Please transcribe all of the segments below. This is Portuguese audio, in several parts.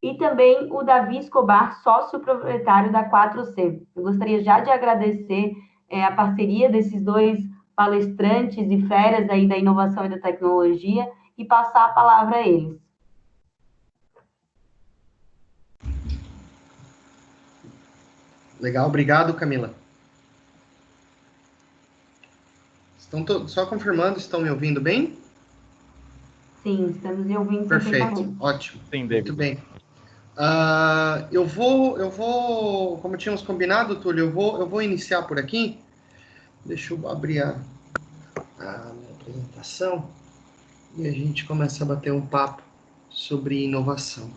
e também o Davi Escobar, sócio proprietário da 4C. Eu gostaria já de agradecer a parceria desses dois palestrantes e feras aí da inovação e da tecnologia e passar a palavra a eles. Legal, obrigado, Camila. Só confirmando, estão me ouvindo bem? Sim, estamos me ouvindo perfeitamente. Ótimo. Sim, muito bem. Eu vou, como tínhamos combinado, Túlio, eu vou iniciar por aqui. Deixa eu abrir a minha apresentação e a gente começa a bater um papo sobre inovação.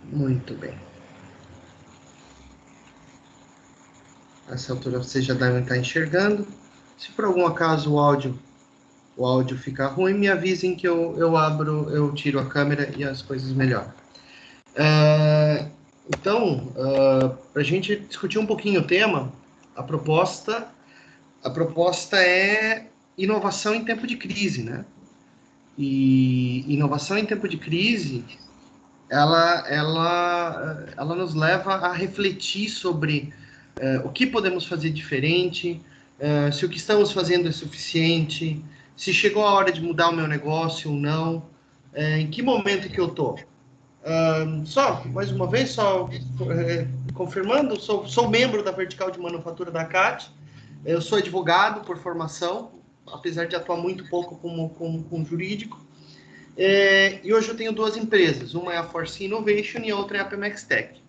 Muito bem. Nessa altura vocês já devem estar enxergando. Se por algum acaso o áudio ficar ruim, me avisem que eu tiro a câmera e as coisas melhoram. Então, para a gente discutir um pouquinho o tema, a proposta é inovação em tempo de crise, né? E inovação em tempo de crise, ela nos leva a refletir sobre o que podemos fazer diferente, se o que estamos fazendo é suficiente, se chegou a hora de mudar o meu negócio ou não, em que momento que eu estou. Mais uma vez, confirmando, sou membro da vertical de manufatura da CAT, eu sou advogado por formação, apesar de atuar muito pouco com jurídico, e hoje eu tenho duas empresas, uma é a Force Innovation e a outra é a Pemex Tech.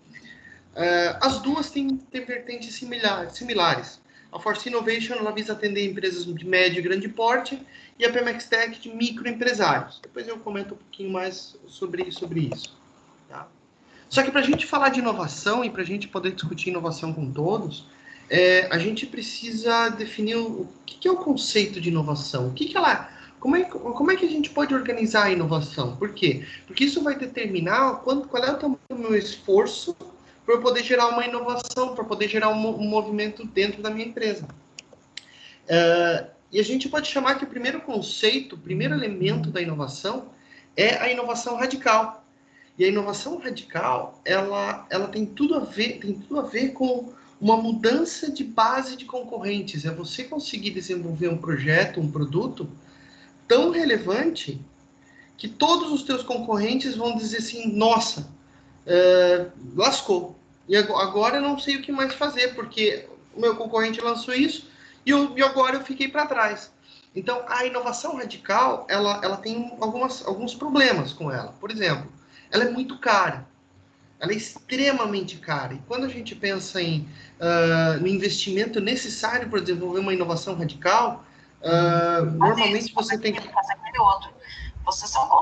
As duas têm vertentes similares. A Force Innovation ela visa atender empresas de médio e grande porte e a Pemex Tech de microempresários. Depois eu comento um pouquinho mais sobre isso. Tá? Só que para a gente falar de inovação e para a gente poder discutir inovação com todos, a gente precisa definir o que é o conceito de inovação, como é que a gente pode organizar a inovação? Por quê? Porque isso vai determinar qual é o tamanho do meu esforço para eu poder gerar uma inovação, para poder gerar um movimento dentro da minha empresa. E a gente pode chamar que o primeiro conceito, o primeiro elemento da inovação é a inovação radical. E a inovação radical, ela tem tudo a ver com uma mudança de base de concorrentes. É você conseguir desenvolver um projeto, um produto tão relevante que todos os teus concorrentes vão dizer assim, nossa, lascou. E agora eu não sei o que mais fazer, porque o meu concorrente lançou isso e agora eu fiquei para trás. Então, a inovação radical, ela tem alguns problemas com ela. Por exemplo, ela é muito cara. Ela é extremamente cara. E quando a gente pensa no investimento necessário para desenvolver uma inovação radical, normalmente você tem que... Você só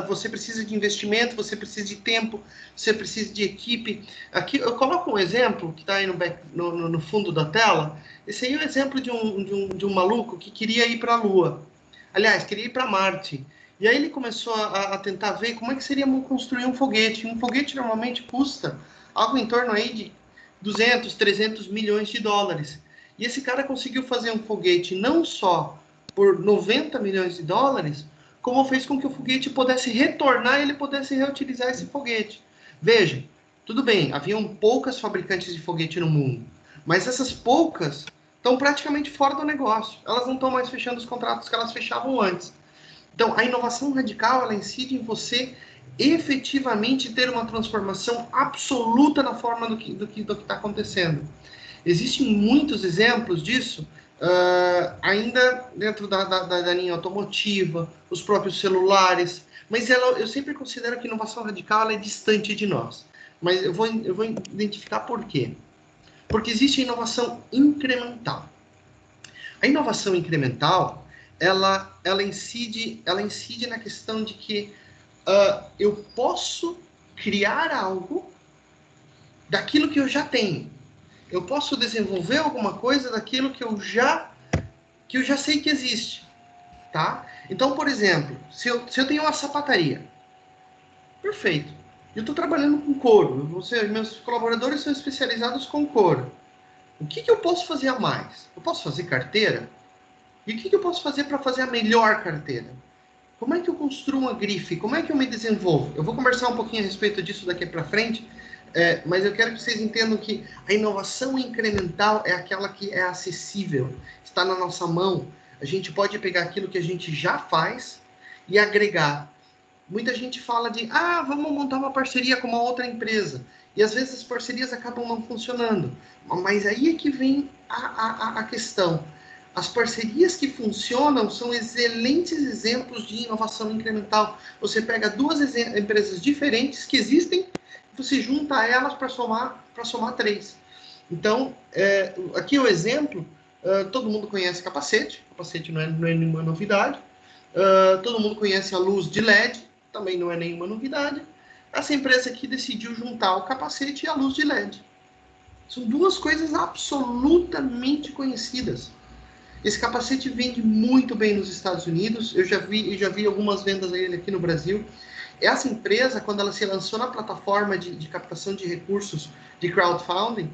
você precisa de investimento, você precisa de tempo, você precisa de equipe. Aqui eu coloco um exemplo que está aí no fundo da tela. Esse aí é o exemplo de um maluco que queria ir para a Lua. Aliás, queria ir para Marte. E aí ele começou a tentar ver como é que seria construir um foguete. Um foguete normalmente custa algo em torno aí de 200, 300 milhões de dólares. E esse cara conseguiu fazer um foguete não só por 90 milhões de dólares, como fez com que o foguete pudesse retornar e ele pudesse reutilizar esse foguete. Veja, tudo bem, haviam poucas fabricantes de foguete no mundo, mas essas poucas estão praticamente fora do negócio. Elas não estão mais fechando os contratos que elas fechavam antes. Então, a inovação radical, ela incide em você efetivamente ter uma transformação absoluta na forma do que está acontecendo. Existem muitos exemplos disso, ainda dentro da linha automotiva, os próprios celulares, mas eu sempre considero que a inovação radical ela é distante de nós. Mas eu vou identificar por quê. Porque existe a inovação incremental. A inovação incremental, ela incide na questão de que eu posso criar algo daquilo que eu já tenho. Eu posso desenvolver alguma coisa daquilo que eu já sei que existe, tá? Então, por exemplo, se eu tenho uma sapataria, perfeito. Eu estou trabalhando com couro. Meus colaboradores são especializados com couro. O que eu posso fazer a mais? Eu posso fazer carteira? E o que eu posso fazer para fazer a melhor carteira? Como é que eu construo uma grife? Como é que eu me desenvolvo? Eu vou conversar um pouquinho a respeito disso daqui para frente, mas eu quero que vocês entendam que a inovação incremental é aquela que é acessível, está na nossa mão. A gente pode pegar aquilo que a gente já faz e agregar. Muita gente fala de, vamos montar uma parceria com uma outra empresa. E às vezes as parcerias acabam não funcionando. Mas aí é que vem a questão. As parcerias que funcionam são excelentes exemplos de inovação incremental. Você pega duas empresas diferentes que existem, você junta elas para somar três. Então, aqui o exemplo, todo mundo conhece capacete não é nenhuma novidade. Todo mundo conhece a luz de LED, também não é nenhuma novidade. Essa empresa aqui decidiu juntar o capacete e a luz de LED. São duas coisas absolutamente conhecidas. Esse capacete vende muito bem nos Estados Unidos. Eu já vi algumas vendas dele aqui no Brasil. Essa empresa, quando ela se lançou na plataforma de captação de recursos de crowdfunding,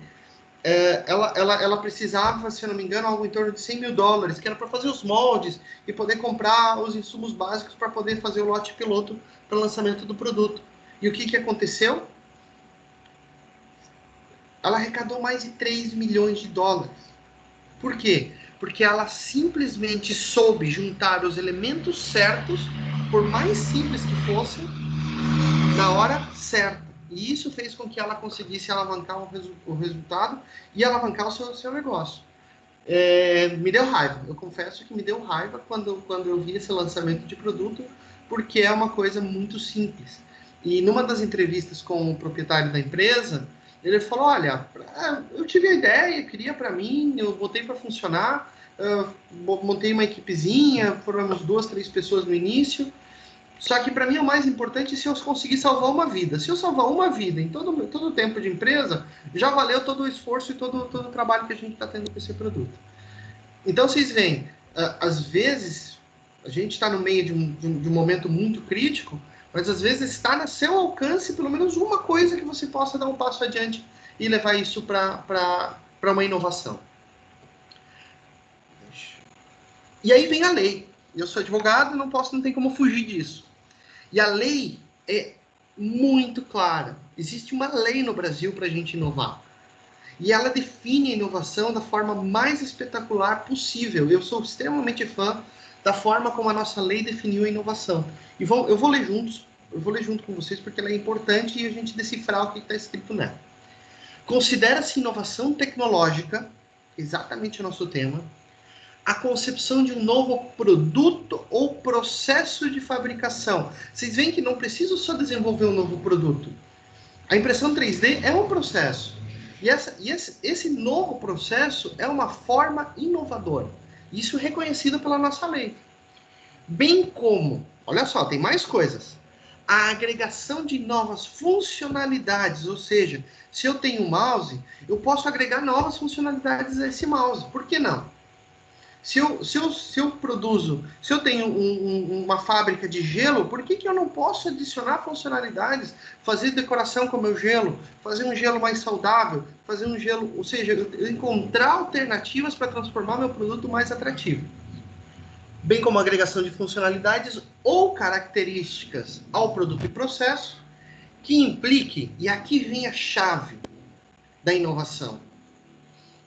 ela precisava, se eu não me engano, algo em torno de $100 mil, que era para fazer os moldes e poder comprar os insumos básicos para poder fazer o lote piloto para o lançamento do produto. E o que aconteceu? Ela arrecadou mais de $3 milhões. Por quê? Porque ela simplesmente soube juntar os elementos certos, por mais simples que fossem, na hora certa. E isso fez com que ela conseguisse alavancar o resultado e alavancar o seu negócio. Me deu raiva. Eu confesso que me deu raiva quando eu vi esse lançamento de produto, porque é uma coisa muito simples. E numa das entrevistas com o proprietário da empresa, ele falou, olha, eu tive a ideia, queria para mim, eu botei para funcionar, montei uma equipezinha, foram 2, 3 pessoas no início, só que para mim o mais importante é se eu conseguir salvar uma vida. Se eu salvar uma vida em todo o tempo de empresa, já valeu todo o esforço e todo o trabalho que a gente está tendo com esse produto. Então vocês veem, às vezes a gente está no meio de um momento muito crítico, mas às vezes está no seu alcance pelo menos uma coisa que você possa dar um passo adiante e levar isso para uma inovação. E aí vem a lei. Eu sou advogado, não tem como fugir disso. E a lei é muito clara. Existe uma lei no Brasil para a gente inovar. E ela define a inovação da forma mais espetacular possível. Eu sou extremamente fã da forma como a nossa lei definiu a inovação. E eu vou ler junto com vocês, porque ela é importante e a gente decifrar o que está escrito nela. Considera-se inovação tecnológica, exatamente o nosso tema, a concepção de um novo produto ou processo de fabricação. Vocês veem que não preciso só desenvolver um novo produto. A impressão 3D é um processo. E esse novo processo é uma forma inovadora. Isso é reconhecido pela nossa lei. Bem como, olha só, tem mais coisas. A agregação de novas funcionalidades, ou seja, se eu tenho um mouse, eu posso agregar novas funcionalidades a esse mouse. Por que não? Se eu tenho uma fábrica de gelo, por que eu não posso adicionar funcionalidades, fazer decoração com o meu gelo, fazer um gelo mais saudável, fazer um gelo, ou seja, encontrar alternativas para transformar meu produto mais atrativo. Bem como a agregação de funcionalidades ou características ao produto e processo, que implique, e aqui vem a chave da inovação,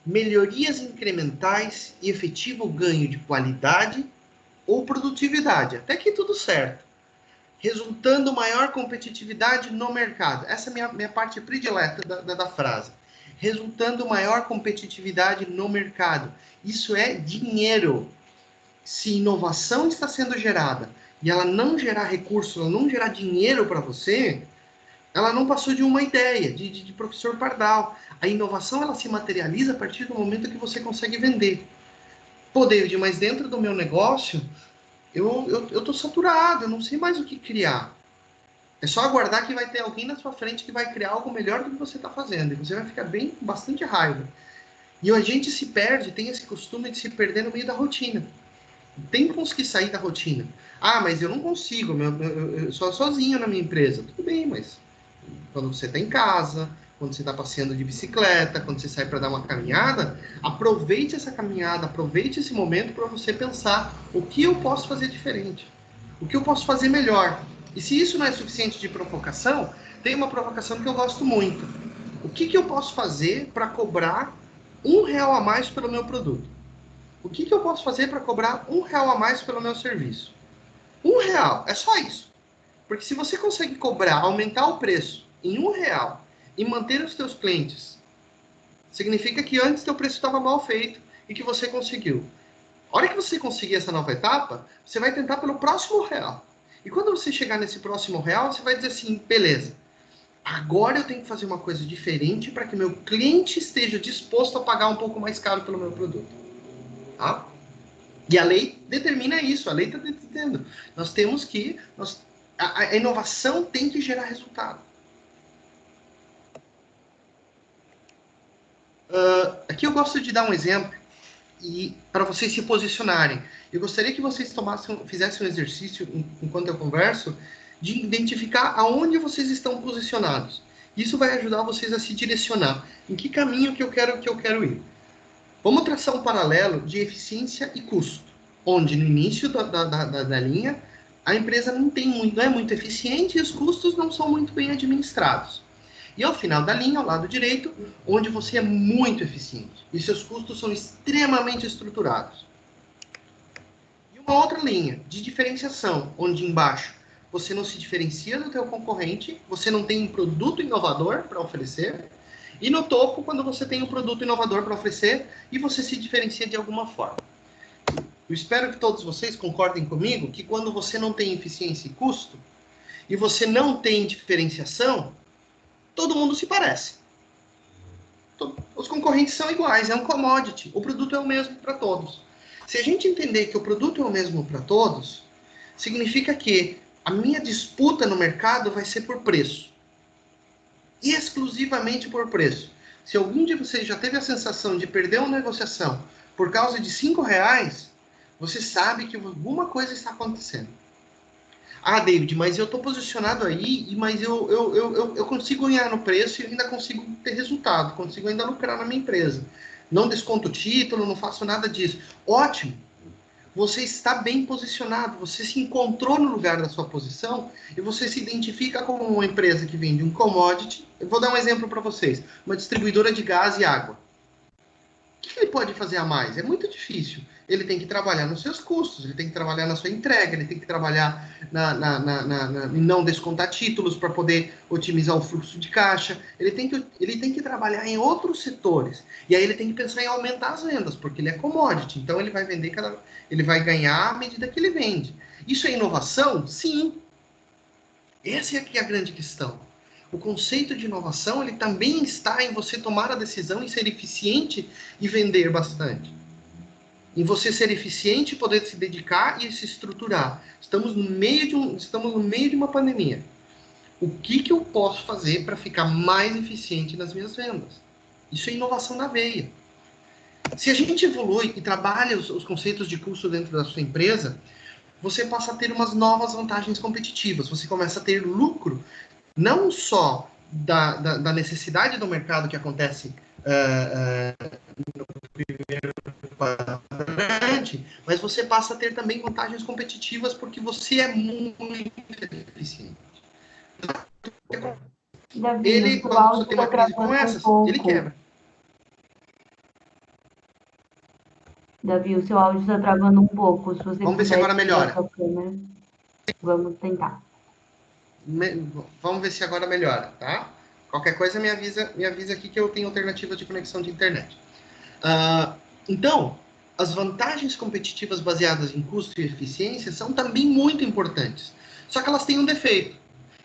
melhorias incrementais e efetivo ganho de qualidade ou produtividade. Até que tudo certo. Resultando maior competitividade no mercado. Essa é a minha parte predileta da frase. Resultando maior competitividade no mercado. Isso é dinheiro. Se inovação está sendo gerada e ela não gerar recurso, ela não gerar dinheiro para você, ela não passou de uma ideia, de professor Pardal. A inovação, ela se materializa a partir do momento que você consegue vender. Pô, David, mas dentro do meu negócio, eu estou saturado, eu não sei mais o que criar. É só aguardar que vai ter alguém na sua frente que vai criar algo melhor do que você está fazendo. E você vai ficar com bastante raiva. E a gente se perde, tem esse costume de se perder no meio da rotina. Tem que conseguir sair da rotina. Mas eu não consigo, eu sou sozinho na minha empresa. Tudo bem, mas quando você está em casa, quando você está passeando de bicicleta, quando você sai para dar uma caminhada, aproveite essa caminhada, aproveite esse momento para você pensar o que eu posso fazer diferente, o que eu posso fazer melhor. E se isso não é suficiente de provocação, tem uma provocação que eu gosto muito. O que eu posso fazer para cobrar R$ 1 a mais pelo meu produto? O que eu posso fazer para cobrar R$ 1 a mais pelo meu serviço? R$ 1, é só isso. Porque se você consegue cobrar, aumentar o preço em R$ 1 e manter os teus clientes, significa que antes teu preço estava mal feito e que você conseguiu. A hora que você conseguir essa nova etapa, você vai tentar pelo próximo real. E quando você chegar nesse próximo real, você vai dizer assim, beleza, agora eu tenho que fazer uma coisa diferente para que meu cliente esteja disposto a pagar um pouco mais caro pelo meu produto. Tá? E a lei determina isso, a lei está dizendo. Nós temos que... a inovação tem que gerar resultado. Aqui eu gosto de dar um exemplo e para vocês se posicionarem. Eu gostaria que vocês fizessem um exercício, enquanto eu converso, de identificar aonde vocês estão posicionados. Isso vai ajudar vocês a se direcionar. Em que caminho que eu quero ir? Vamos traçar um paralelo de eficiência e custo, onde no início da linha, a empresa não é muito eficiente e os custos não são muito bem administrados. E ao final da linha, ao lado direito, onde você é muito eficiente e seus custos são extremamente estruturados. E uma outra linha de diferenciação, onde embaixo você não se diferencia do teu concorrente, você não tem um produto inovador para oferecer, e no topo, quando você tem um produto inovador para oferecer e você se diferencia de alguma forma. Eu espero que todos vocês concordem comigo que quando você não tem eficiência e custo, e você não tem diferenciação, todo mundo se parece. Os concorrentes são iguais, é um commodity. O produto é o mesmo para todos. Se a gente entender que o produto é o mesmo para todos, significa que a minha disputa no mercado vai ser por preço. Exclusivamente por preço. Se algum de vocês já teve a sensação de perder uma negociação por causa de R$ 5, você sabe que alguma coisa está acontecendo. Ah, David, mas eu estou posicionado aí, mas eu consigo ganhar no preço e ainda consigo ter resultado, consigo ainda lucrar na minha empresa. Não desconto o título, não faço nada disso. Ótimo! Você está bem posicionado, você se encontrou no lugar da sua posição e você se identifica como uma empresa que vende um commodity. Eu vou dar um exemplo para vocês. Uma distribuidora de gás e água. O que ele pode fazer a mais? É muito difícil. Ele tem que trabalhar nos seus custos, ele tem que trabalhar na sua entrega, ele tem que trabalhar em não descontar títulos para poder otimizar o fluxo de caixa. Ele tem que trabalhar em outros setores. E aí ele tem que pensar em aumentar as vendas, porque ele é commodity. Então ele vai vender ele vai ganhar à medida que ele vende. Isso é inovação? Sim. Essa é aqui a grande questão. O conceito de inovação, ele também está em você tomar a decisão e ser eficiente e vender bastante. Em você ser eficiente, poder se dedicar e se estruturar. Estamos no meio de uma pandemia. O que eu posso fazer para ficar mais eficiente nas minhas vendas? Isso é inovação na veia. Se a gente evolui e trabalha os conceitos de custo dentro da sua empresa, você passa a ter umas novas vantagens competitivas. Você começa a ter lucro não só da necessidade do mercado que acontece no primeiro quadrante, mas você passa a ter também vantagens competitivas porque você é muito eficiente. Davi, Ele, quando você tem uma crise como essa, ele quebra. Davi, o seu áudio está travando um pouco. Se você Vamos ver se agora melhora. Vamos tentar. Vamos ver se agora melhora, tá? Qualquer coisa me avisa aqui que eu tenho alternativas de conexão de internet. Então, as vantagens competitivas baseadas em custo e eficiência são também muito importantes. Só que elas têm um defeito.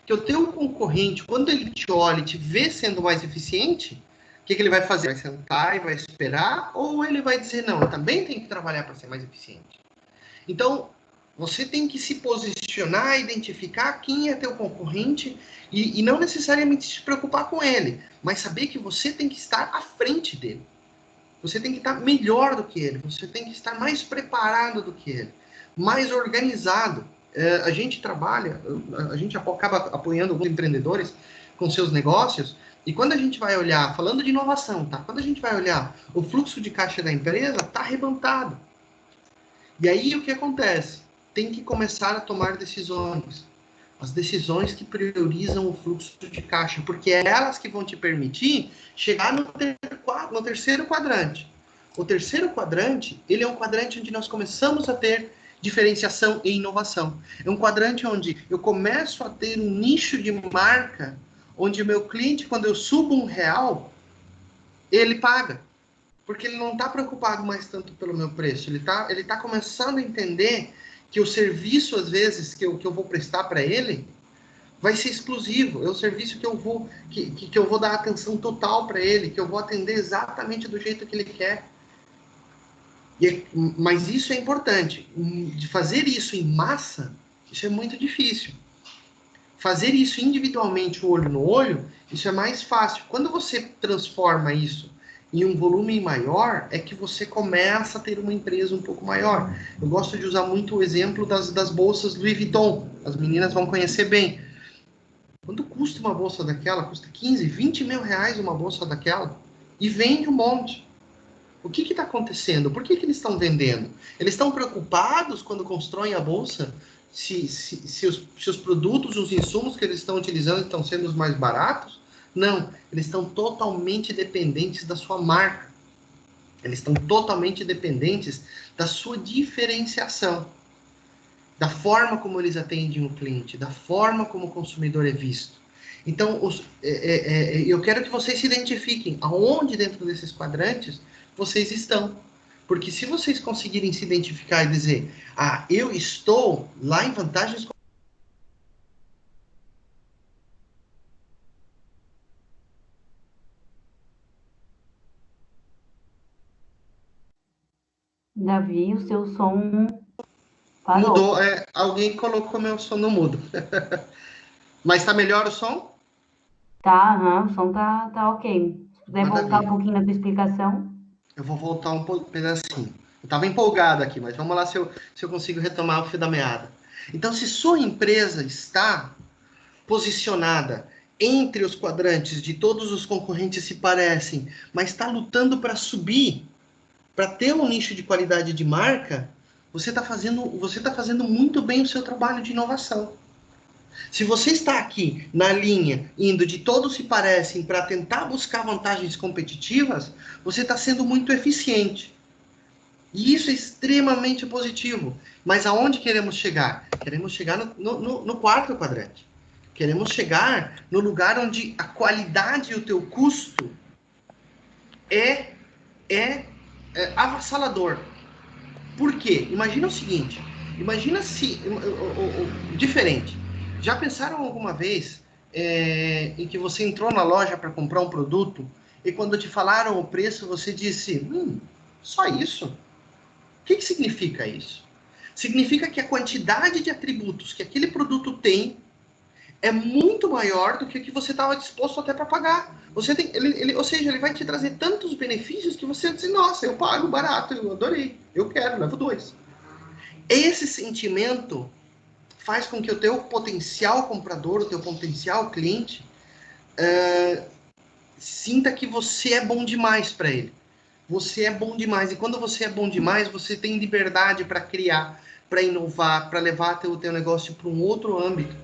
Que o teu concorrente, quando ele te olha e te vê sendo mais eficiente, o que ele vai fazer? Vai sentar e vai esperar? Ou ele vai dizer, não, eu também tenho que trabalhar para ser mais eficiente? Então, você tem que se posicionar, identificar quem é teu concorrente e não necessariamente se preocupar com ele, mas saber que você tem que estar à frente dele. Você tem que estar melhor do que ele, você tem que estar mais preparado do que ele, mais organizado. A gente acaba apoiando alguns empreendedores com seus negócios E quando a gente vai olhar, falando de inovação, tá? Quando a gente vai olhar o fluxo de caixa da empresa, está arrebentado. E aí o que acontece? Tem que começar a tomar decisões. As decisões que priorizam o fluxo de caixa, porque é elas que vão te permitir chegar no terceiro quadrante. O terceiro quadrante, ele é um quadrante onde nós começamos a ter diferenciação e inovação. É um quadrante onde eu começo a ter um nicho de marca, onde o meu cliente, quando eu subo R$ 1, ele paga. Porque ele não está preocupado mais tanto pelo meu preço. Ele tá começando a entender que o serviço, às vezes, que eu vou prestar para ele, vai ser exclusivo. É o serviço que eu vou dar atenção total para ele, que eu vou atender exatamente do jeito que ele quer. Mas isso é importante. De fazer isso em massa, isso é muito difícil. Fazer isso individualmente, olho no olho, isso é mais fácil. Quando você transforma isso em um volume maior, é que você começa a ter uma empresa um pouco maior. Eu gosto de usar muito o exemplo das bolsas Louis Vuitton. As meninas vão conhecer bem. Quando custa uma bolsa daquela? Custa 15, 20 mil reais uma bolsa daquela. E vende um monte. O que está acontecendo? Por que eles estão vendendo? Eles estão preocupados quando constroem a bolsa se os produtos, os insumos que eles estão utilizando estão sendo os mais baratos? Não, eles estão totalmente dependentes da sua marca. Eles estão totalmente dependentes da sua diferenciação, da forma como eles atendem o cliente, da forma como o consumidor é visto. Então, eu quero que vocês se identifiquem aonde dentro desses quadrantes vocês estão. Porque se vocês conseguirem se identificar e dizer, eu estou lá em vantagens. Davi, o seu som parou. Mudou, alguém colocou meu som no mudo. Mas está melhor o som? Tá, aham, o som tá ok. Se puder voltar um Maravilha. pouquinho na tua explicação. Eu vou voltar um pedacinho. Eu estava empolgado aqui, mas vamos lá se eu consigo retomar o fio da meada. Então, se sua empresa está posicionada entre os quadrantes de todos os concorrentes se parecem, mas está lutando para subir, para ter um nicho de qualidade de marca, você está fazendo muito bem o seu trabalho de inovação. Se você está aqui na linha, indo de todos se parecem para tentar buscar vantagens competitivas, você está sendo muito eficiente. E isso é extremamente positivo. Mas aonde queremos chegar? Queremos chegar no quarto quadrante. Queremos chegar no lugar onde a qualidade e o teu custo é avassalador. Por quê? Imagina o seguinte, imagina se... diferente. Já pensaram alguma vez em que você entrou na loja para comprar um produto e quando te falaram o preço, você disse, só isso? O que significa isso? Significa que a quantidade de atributos que aquele produto tem é muito maior do que o que você estava disposto até para pagar. Você tem, ou seja, ele vai te trazer tantos benefícios que você diz, nossa, eu pago barato, eu adorei, eu quero, levo 2. Esse sentimento faz com que o teu potencial comprador, o teu potencial cliente, sinta que você é bom demais para ele. Você é bom demais. E quando você é bom demais, você tem liberdade para criar, para inovar, para levar o teu negócio para um outro âmbito.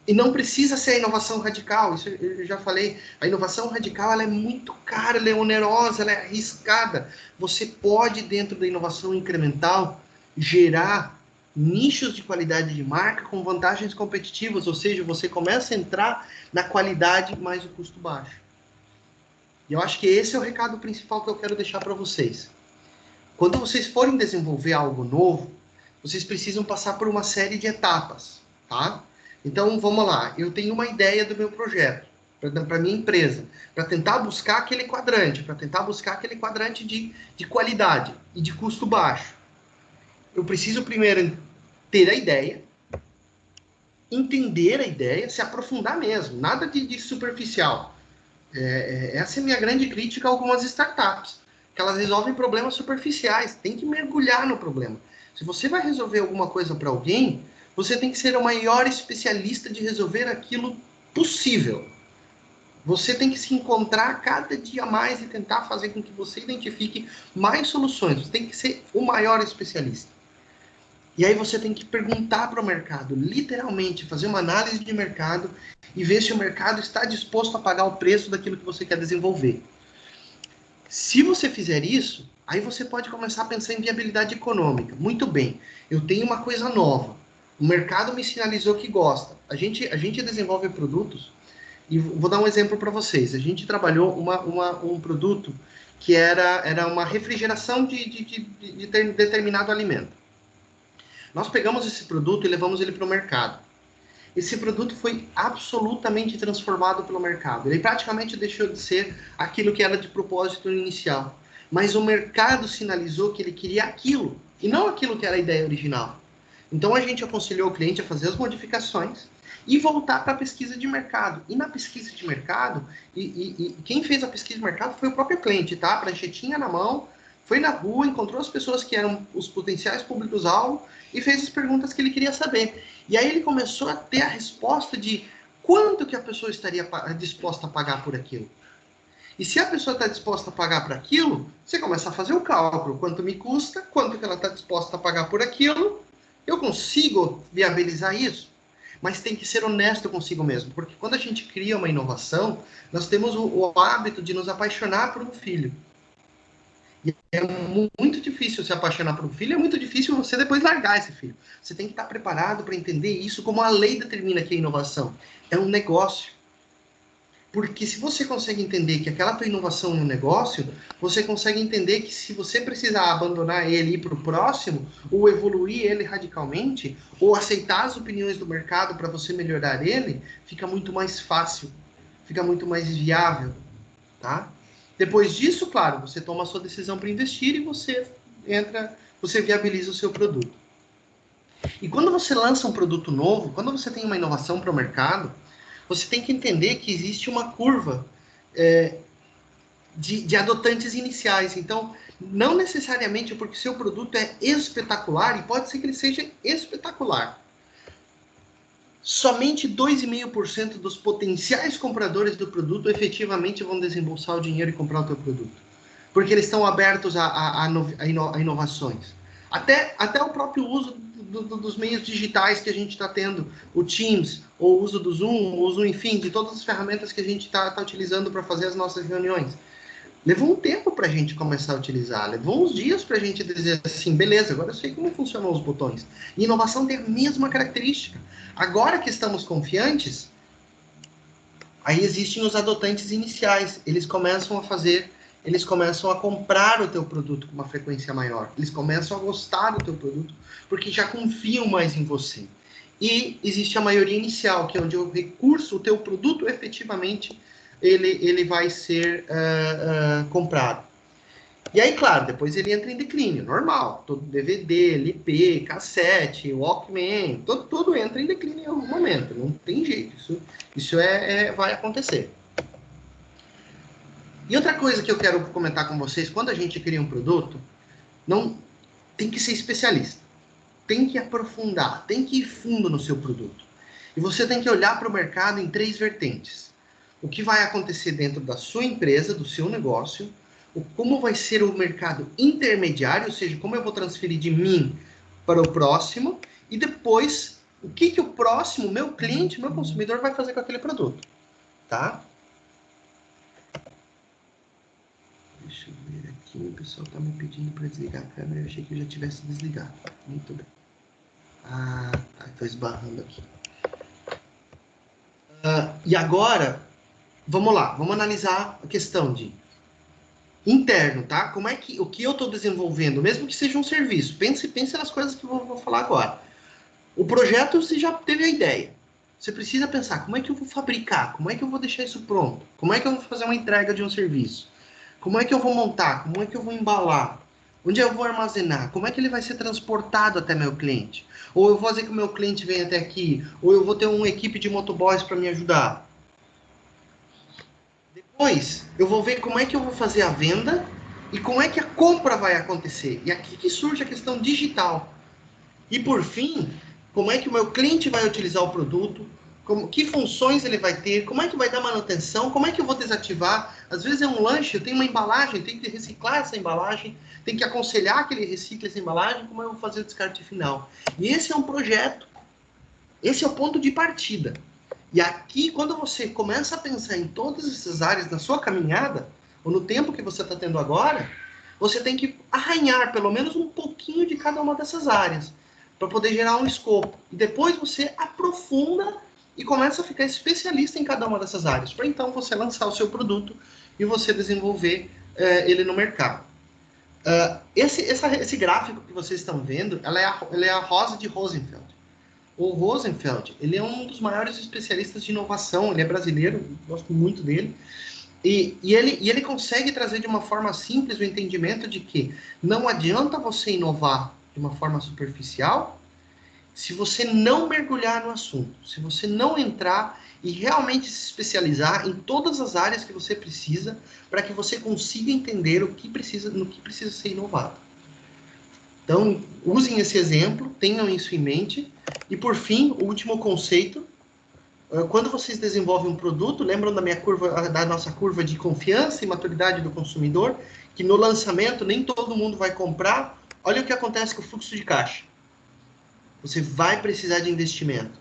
E não precisa ser a inovação radical, isso eu já falei. A inovação radical ela é muito cara, ela é onerosa, ela é arriscada. Você pode, dentro da inovação incremental, gerar nichos de qualidade de marca com vantagens competitivas, ou seja, você começa a entrar na qualidade mais o custo baixo. E eu acho que esse é o recado principal que eu quero deixar para vocês. Quando vocês forem desenvolver algo novo, vocês precisam passar por uma série de etapas, tá? Então, vamos lá. Eu tenho uma ideia do meu projeto, para minha empresa, para tentar buscar aquele quadrante, de qualidade e de custo baixo. Eu preciso primeiro ter a ideia, entender a ideia, se aprofundar mesmo, nada de superficial. Essa é a minha grande crítica a algumas startups, que elas resolvem problemas superficiais, tem que mergulhar no problema. Se você vai resolver alguma coisa para alguém, você tem que ser o maior especialista de resolver aquilo possível. Você tem que se encontrar cada dia mais e tentar fazer com que você identifique mais soluções. Você tem que ser o maior especialista. E aí você tem que perguntar para o mercado, literalmente, fazer uma análise de mercado e ver se o mercado está disposto a pagar o preço daquilo que você quer desenvolver. Se você fizer isso, aí você pode começar a pensar em viabilidade econômica. Muito bem, eu tenho uma coisa nova. O mercado me sinalizou que gosta. A gente desenvolve produtos, e vou dar um exemplo para vocês. A gente trabalhou um produto que era uma refrigeração de determinado alimento. Nós pegamos esse produto e levamos ele para o mercado. Esse produto foi absolutamente transformado pelo mercado. Ele praticamente deixou de ser aquilo que era de propósito inicial. Mas o mercado sinalizou que ele queria aquilo, e não aquilo que era a ideia original. Então a gente aconselhou o cliente a fazer as modificações e voltar para a pesquisa de mercado. E na pesquisa de mercado, quem fez a pesquisa de mercado foi o próprio cliente, tá? Pranchetinha na mão, foi na rua, encontrou as pessoas que eram os potenciais públicos-alvo e fez as perguntas que ele queria saber. E aí ele começou a ter a resposta de quanto que a pessoa estaria disposta a pagar por aquilo. E se a pessoa está disposta a pagar por aquilo, você começa a fazer o cálculo. Quanto me custa, quanto que ela está disposta a pagar por aquilo, eu consigo viabilizar isso. Mas tem que ser honesto consigo mesmo, porque quando a gente cria uma inovação, nós temos o hábito de nos apaixonar por um filho. E é muito difícil se apaixonar por um filho, é muito difícil você depois largar esse filho. Você tem que estar preparado para entender isso como a lei determina que é inovação. É um negócio. Porque se você consegue entender que aquela tua inovação é um negócio, você consegue entender que se você precisar abandonar ele e ir para o próximo, ou evoluir ele radicalmente, ou aceitar as opiniões do mercado para você melhorar ele, fica muito mais fácil, fica muito mais viável, tá? Depois disso, claro, você toma a sua decisão para investir e você viabiliza o seu produto. E quando você lança um produto novo, quando você tem uma inovação para o mercado, você tem que entender que existe uma curva de adotantes iniciais. Então, não necessariamente porque seu produto é espetacular, e pode ser que ele seja espetacular, somente 2,5% dos potenciais compradores do produto efetivamente vão desembolsar o dinheiro e comprar o teu produto. Porque eles estão abertos a inovações. Até o próprio uso dos meios digitais que a gente está tendo, o Teams, ou o uso do Zoom, o uso, enfim, de todas as ferramentas que a gente está utilizando para fazer as nossas reuniões. Levou um tempo para a gente começar a utilizar, levou uns dias para a gente dizer assim, beleza, agora eu sei como funcionam os botões. E inovação tem a mesma característica. Agora que estamos confiantes, aí existem os adotantes iniciais. Eles começam a comprar o teu produto com uma frequência maior. Eles começam a gostar do teu produto porque já confiam mais em você. E existe a maioria inicial, que é onde o recurso, o teu produto efetivamente, ele vai ser comprado. E aí, claro, depois ele entra em declínio, normal. Todo DVD, LP, cassete, Walkman, tudo entra em declínio em algum momento. Não tem jeito, isso vai acontecer. E outra coisa que eu quero comentar com vocês, quando a gente cria um produto, não tem que ser especialista. Tem que aprofundar, tem que ir fundo no seu produto. E você tem que olhar para o mercado em 3 vertentes. O que vai acontecer dentro da sua empresa, do seu negócio, como vai ser o mercado intermediário, ou seja, como eu vou transferir de mim para o próximo, e depois, o que o próximo, meu cliente, meu consumidor vai fazer com aquele produto, tá? Deixa eu ver aqui, o pessoal está me pedindo para desligar a câmera, eu achei que eu já tivesse desligado. Muito bem. Ah, tá, estou esbarrando aqui. E agora, vamos lá, vamos analisar a questão de interno, tá? Como é que o que eu estou desenvolvendo, mesmo que seja um serviço, pense nas coisas que eu vou falar agora. O projeto você já teve a ideia. Você precisa pensar como é que eu vou fabricar, como é que eu vou deixar isso pronto, como é que eu vou fazer uma entrega de um serviço, como é que eu vou montar, como é que eu vou embalar, onde eu vou armazenar, como é que ele vai ser transportado até meu cliente, ou eu vou fazer que o meu cliente venha até aqui, ou eu vou ter uma equipe de motoboys para me ajudar. Depois, eu vou ver como é que eu vou fazer a venda e como é que a compra vai acontecer. E aqui que surge a questão digital. E por fim, como é que o meu cliente vai utilizar o produto, que funções ele vai ter, como é que vai dar manutenção, como é que eu vou desativar. Às vezes é um lanche, eu tenho uma embalagem, tem que reciclar essa embalagem, tem que aconselhar que ele recicle essa embalagem, como eu vou fazer o descarte final. E esse é um projeto, esse é o ponto de partida. E aqui, quando você começa a pensar em todas essas áreas da sua caminhada, ou no tempo que você está tendo agora, você tem que arranhar pelo menos um pouquinho de cada uma dessas áreas, para poder gerar um escopo. E depois você aprofunda e começa a ficar especialista em cada uma dessas áreas, para então você lançar o seu produto e você desenvolver ele no mercado. Esse gráfico que vocês estão vendo, ela é a rosa de Rosenfeld. O Rosenfeld, ele é um dos maiores especialistas de inovação, ele é brasileiro, gosto muito dele, e ele consegue trazer de uma forma simples o entendimento de que não adianta você inovar de uma forma superficial se você não mergulhar no assunto, se você não entrar e realmente se especializar em todas as áreas que você precisa para que você consiga entender no que precisa ser inovado. Então, usem esse exemplo, tenham isso em mente. E, por fim, o último conceito. Quando vocês desenvolvem um produto, lembram da nossa curva de confiança e maturidade do consumidor, que no lançamento nem todo mundo vai comprar. Olha o que acontece com o fluxo de caixa. Você vai precisar de investimento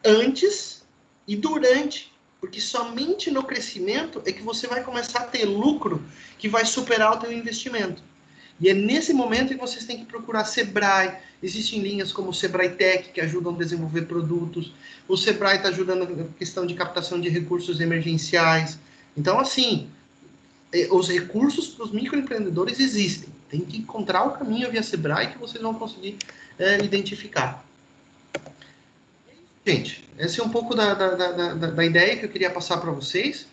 antes e durante, porque somente no crescimento é que você vai começar a ter lucro que vai superar o teu investimento. E é nesse momento que vocês têm que procurar Sebrae. Existem linhas como o Sebrae Tech, que ajudam a desenvolver produtos. O Sebrae está ajudando na questão de captação de recursos emergenciais. Então, assim, os recursos para os microempreendedores existem. Tem que encontrar o caminho via Sebrae que vocês vão conseguir identificar. Gente, essa é um pouco da ideia que eu queria passar para vocês.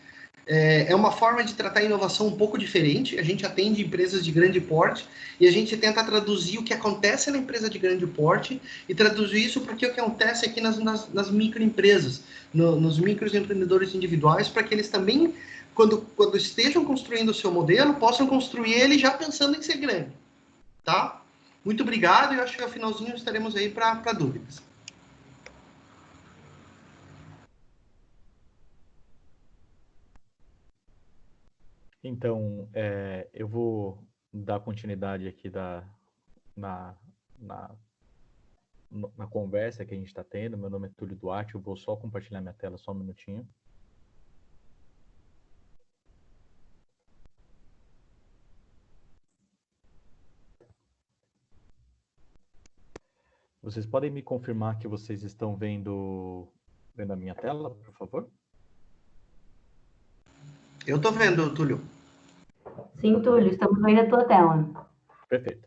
É uma forma de tratar a inovação um pouco diferente. A gente atende empresas de grande porte e a gente tenta traduzir o que acontece na empresa de grande porte e traduzir isso para o que acontece aqui nas microempresas, nos microempreendedores individuais, para que eles também, quando estejam construindo o seu modelo, possam construir ele já pensando em ser grande. Tá? Muito obrigado e eu acho que ao finalzinho estaremos aí para dúvidas. Então, eu vou dar continuidade aqui na, na, na conversa que a gente está tendo. Meu nome é Túlio Duarte, eu vou só compartilhar minha tela só um minutinho. Vocês podem me confirmar que vocês estão vendo a minha tela, por favor? Eu estou vendo, Túlio. Sim, Túlio, estamos vendo a tua tela. Perfeito.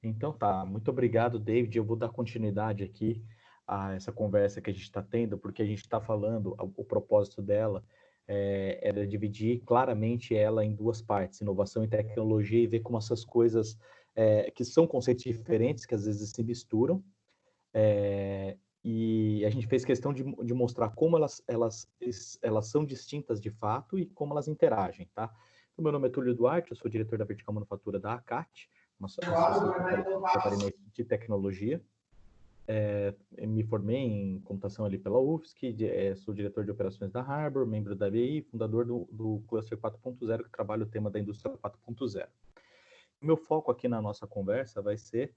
Então tá, muito obrigado, David. Eu vou dar continuidade aqui a essa conversa que a gente está tendo, porque a gente está falando, o propósito dela era dividir claramente ela em duas partes, inovação e tecnologia, e ver como essas coisas, que são conceitos diferentes, que às vezes se misturam, e a gente fez questão de mostrar como elas são distintas de fato e como elas interagem, tá? Então, meu nome é Túlio Duarte, eu sou diretor da Vertical Manufatura da ACAT, uma associação catarinense de tecnologia. Me formei em computação ali pela UFSC, sou diretor de operações da Harbor, membro da BI, fundador do Cluster 4.0, que trabalha o tema da indústria 4.0. Meu foco aqui na nossa conversa vai ser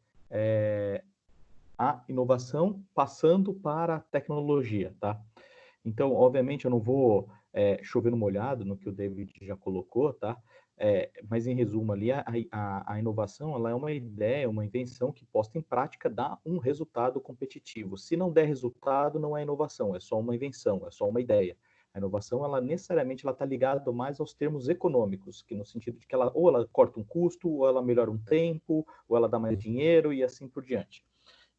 a inovação passando para a tecnologia, tá? Então, obviamente, eu não vou chover no molhado no que o David já colocou, tá? Mas, em resumo, ali, a inovação ela é uma ideia, uma invenção que, posta em prática, dá um resultado competitivo. Se não der resultado, não é inovação, é só uma invenção, é só uma ideia. A inovação, ela necessariamente está ligada mais aos termos econômicos, que no sentido de que ou ela corta um custo, ou ela melhora um tempo, ou ela dá mais dinheiro e assim por diante.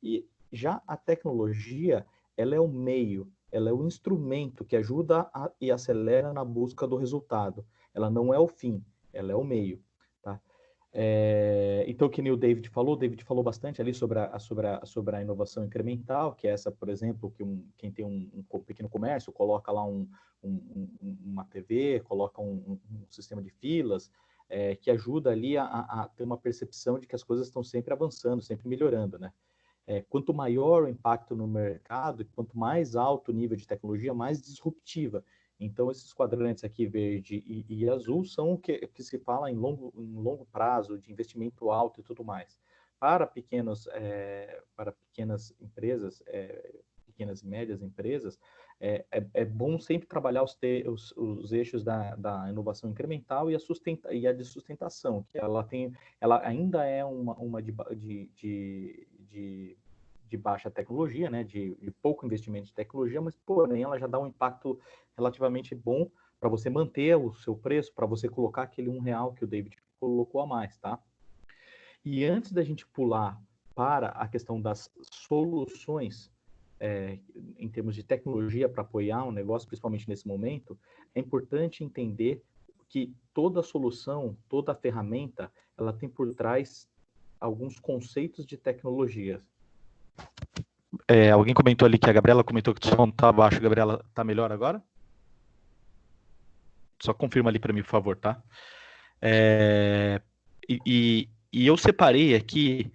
E já a tecnologia, ela é o meio, ela é o instrumento que ajuda e acelera na busca do resultado. Ela não é o fim, ela é o meio, tá? Então, que nem o David falou bastante ali sobre a inovação incremental, que é essa, por exemplo, que quem tem um pequeno comércio coloca lá uma TV, coloca um sistema de filas, que ajuda ali a ter uma percepção de que as coisas estão sempre avançando, sempre melhorando, né? quanto maior o impacto no mercado, e quanto mais alto o nível de tecnologia, mais disruptiva. Então, esses quadrantes aqui, verde e azul, são o que se fala em longo prazo, de investimento alto e tudo mais. Para pequenas empresas, pequenas e médias empresas, é bom sempre trabalhar os eixos da inovação incremental e a de sustentação, que ela ainda é uma de baixa tecnologia, né, de pouco investimento de tecnologia, mas, porém, ela já dá um impacto relativamente bom para você manter o seu preço, para você colocar aquele R$1 que o David colocou a mais, tá? E antes da gente pular para a questão das soluções, em termos de tecnologia para apoiar um negócio, principalmente nesse momento, é importante entender que toda solução, toda ferramenta, ela tem por trás alguns conceitos de tecnologia. Alguém comentou ali que a Gabriela comentou que o som está baixo. Gabriela, está melhor agora? Só confirma ali para mim, por favor, tá? E eu separei aqui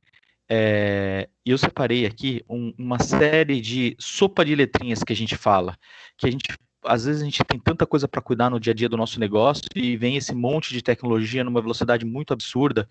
uma série de sopa de letrinhas que a gente fala, que às vezes a gente tem tanta coisa para cuidar no dia a dia do nosso negócio e vem esse monte de tecnologia numa velocidade muito absurda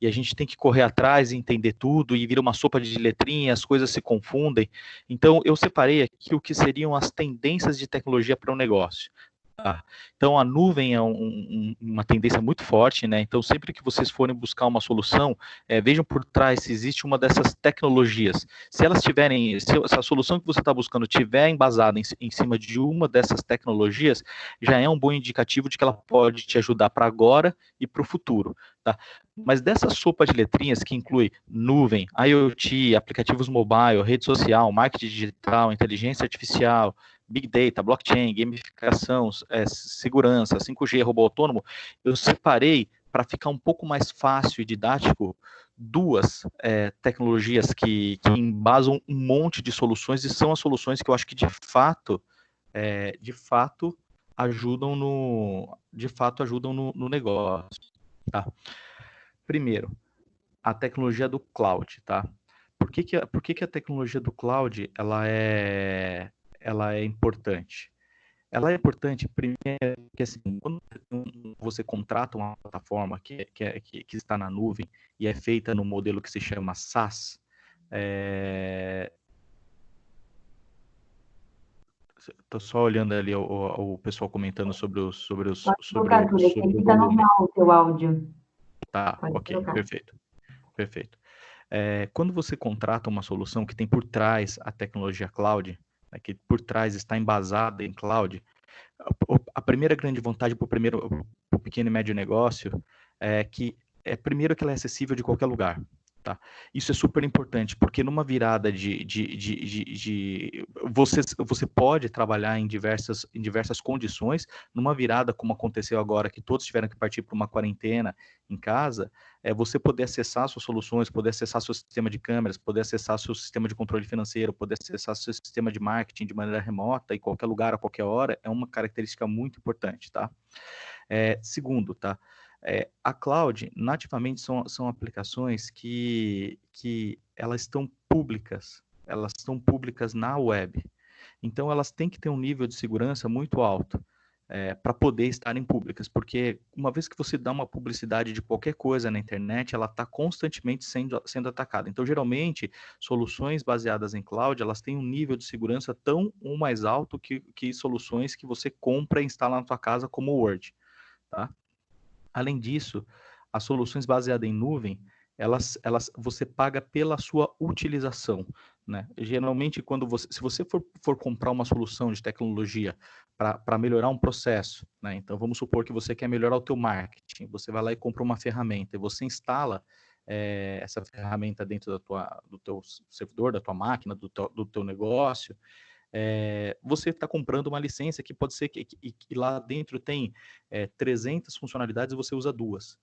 e a gente tem que correr atrás e entender tudo e vira uma sopa de letrinhas, as coisas se confundem. Então, eu separei aqui o que seriam as tendências de tecnologia para o negócio. Tá? Então, a nuvem é uma tendência muito forte, né? Então, sempre que vocês forem buscar uma solução, vejam por trás se existe uma dessas tecnologias. Se elas tiverem, se a solução que você está buscando tiver embasada em cima de uma dessas tecnologias, já é um bom indicativo de que ela pode te ajudar para agora e para o futuro, tá? Mas dessa sopa de letrinhas que inclui nuvem, IoT, aplicativos mobile, rede social, marketing digital, inteligência artificial, Big Data, blockchain, gamificação, segurança, 5G, robô autônomo, eu separei para ficar um pouco mais fácil e didático duas tecnologias que embasam um monte de soluções e são as soluções que eu acho que de fato ajudam no negócio. Tá? Primeiro, a tecnologia do cloud, tá? Por que a tecnologia do cloud ela é importante? Ela é importante, primeiro, porque assim, quando você contrata uma plataforma que está na nuvem e é feita no modelo que se chama SaaS, estou só olhando ali o pessoal comentando sobre o Está volume. normal o teu áudio. Tá, ok, perfeito. Quando você contrata uma solução que tem por trás a tecnologia cloud, que por trás está embasada em cloud, a primeira grande vantagem para o pequeno e médio negócio é que, primeiro, que ela é acessível de qualquer lugar. Tá? Isso é super importante, porque numa virada você pode trabalhar em diversas condições, numa virada como aconteceu agora, que todos tiveram que partir para uma quarentena em casa, você poder acessar suas soluções, poder acessar seu sistema de câmeras, poder acessar seu sistema de controle financeiro, poder acessar seu sistema de marketing de maneira remota, em qualquer lugar, a qualquer hora, é uma característica muito importante, tá? Segundo, tá? A cloud, nativamente, são aplicações que elas estão públicas na web. Então, elas têm que ter um nível de segurança muito alto para poder estarem públicas, porque uma vez que você dá uma publicidade de qualquer coisa na internet, ela está constantemente sendo atacada. Então, geralmente, soluções baseadas em cloud, elas têm um nível de segurança tão ou mais alto que soluções que você compra e instala na sua casa, como o Word, tá? Além disso, as soluções baseadas em nuvem, você paga pela sua utilização, né? Geralmente, se você for comprar uma solução de tecnologia para melhorar um processo, né? Então, vamos supor que você quer melhorar o teu marketing, você vai lá e compra uma ferramenta, e você instala essa ferramenta dentro do teu servidor, da tua máquina, do teu negócio. Você está comprando uma licença que pode ser que lá dentro tem 300 funcionalidades e você usa 2.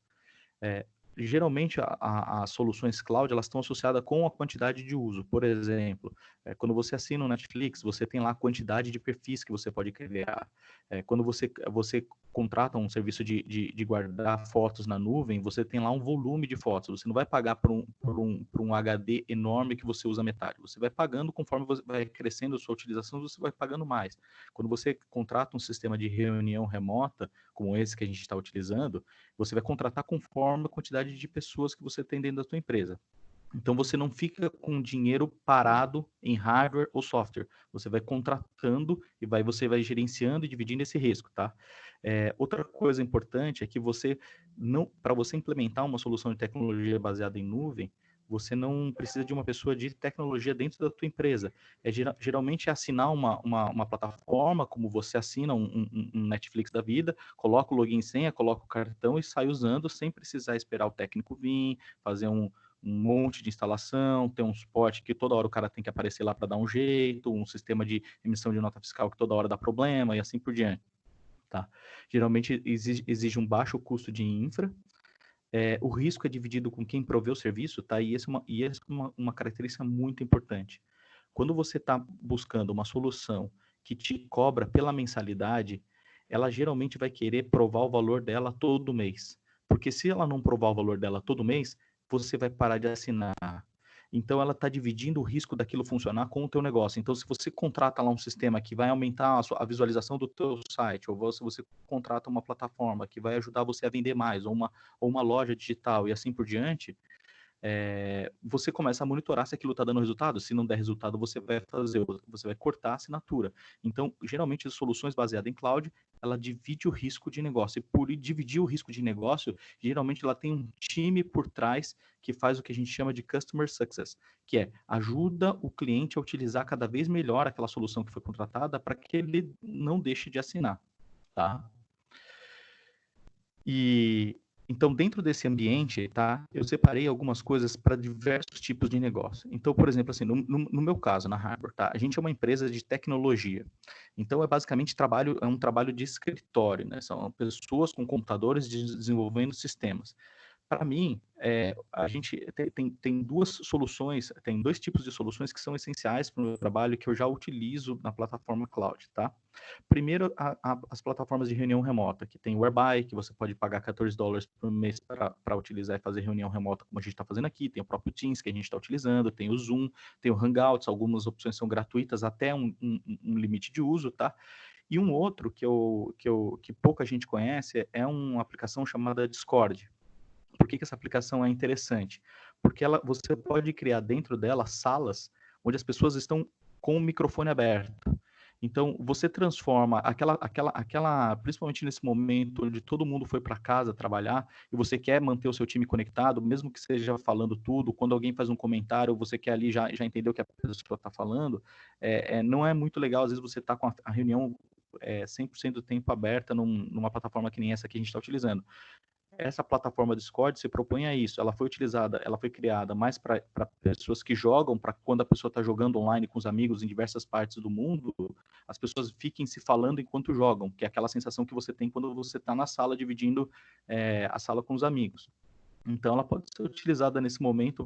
Geralmente, as soluções cloud, elas estão associadas com a quantidade de uso. Por exemplo, quando você assina o Netflix, você tem lá a quantidade de perfis que você pode criar. Quando você contrata um serviço de guardar fotos na nuvem, você tem lá um volume de fotos. Você não vai pagar por um HD enorme que você usa metade. Você vai pagando conforme você vai crescendo a sua utilização, você vai pagando mais. Quando você contrata um sistema de reunião remota, como esse que a gente está utilizando, você vai contratar conforme a quantidade de pessoas que você tem dentro da sua empresa. Então, você não fica com dinheiro parado em hardware ou software. Você vai contratando e você vai gerenciando e dividindo esse risco, tá? Outra coisa importante é que para você implementar uma solução de tecnologia baseada em nuvem, você não precisa de uma pessoa de tecnologia dentro da tua empresa. Geralmente é assinar uma plataforma, como você assina um Netflix da vida, coloca o login e senha, coloca o cartão e sai usando sem precisar esperar o técnico vir, fazer um monte de instalação, tem um suporte que toda hora o cara tem que aparecer lá para dar um jeito, um sistema de emissão de nota fiscal que toda hora dá problema e assim por diante. Tá? Geralmente exige um baixo custo de infra, o risco é dividido com quem provê o serviço, tá? E essa é uma característica muito importante. Quando você está buscando uma solução que te cobra pela mensalidade, ela geralmente vai querer provar o valor dela todo mês. Porque se ela não provar o valor dela todo mês, você vai parar de assinar. Então, ela está dividindo o risco daquilo funcionar com o teu negócio. Então, se você contrata lá um sistema que vai aumentar a visualização do teu site, ou se você contrata uma plataforma que vai ajudar você a vender mais, ou uma loja digital e assim por diante, você começa a monitorar se aquilo está dando resultado. Se não der resultado, você vai cortar a assinatura. Então, geralmente, as soluções baseadas em cloud, ela divide o risco de negócio. E por dividir o risco de negócio, geralmente ela tem um time por trás que faz o que a gente chama de Customer Success, que ajuda o cliente a utilizar cada vez melhor aquela solução que foi contratada para que ele não deixe de assinar, tá? Então, dentro desse ambiente, tá, eu separei algumas coisas para diversos tipos de negócio. Então, por exemplo, assim, no meu caso, na Harbor, tá, a gente é uma empresa de tecnologia. Então, basicamente um trabalho de escritório, né? São pessoas com computadores desenvolvendo sistemas. Para mim, a gente tem duas soluções, tem dois tipos de soluções que são essenciais para o meu trabalho que eu já utilizo na plataforma cloud, tá? Primeiro, as plataformas de reunião remota, que tem o Whereby, que você pode pagar $14 por mês para utilizar e fazer reunião remota, como a gente está fazendo aqui, tem o próprio Teams, que a gente está utilizando, tem o Zoom, tem o Hangouts, algumas opções são gratuitas até um limite de uso, tá? E um outro que pouca gente conhece é uma aplicação chamada Discord. Por que essa aplicação é interessante? Porque você pode criar dentro dela salas onde as pessoas estão com o microfone aberto. Então, você transforma principalmente nesse momento onde todo mundo foi para casa trabalhar e você quer manter o seu time conectado, mesmo que seja falando tudo, quando alguém faz um comentário, você quer ali já entender o que a pessoa está falando, não é muito legal, às vezes você está com a reunião 100% do tempo aberta numa plataforma que nem essa que a gente está utilizando. Essa plataforma Discord se propõe a isso. Ela foi criada mais para pessoas que jogam, para quando a pessoa está jogando online com os amigos em diversas partes do mundo, as pessoas fiquem se falando enquanto jogam, que é aquela sensação que você tem quando você está na sala dividindo a sala com os amigos. Então, ela pode ser utilizada nesse momento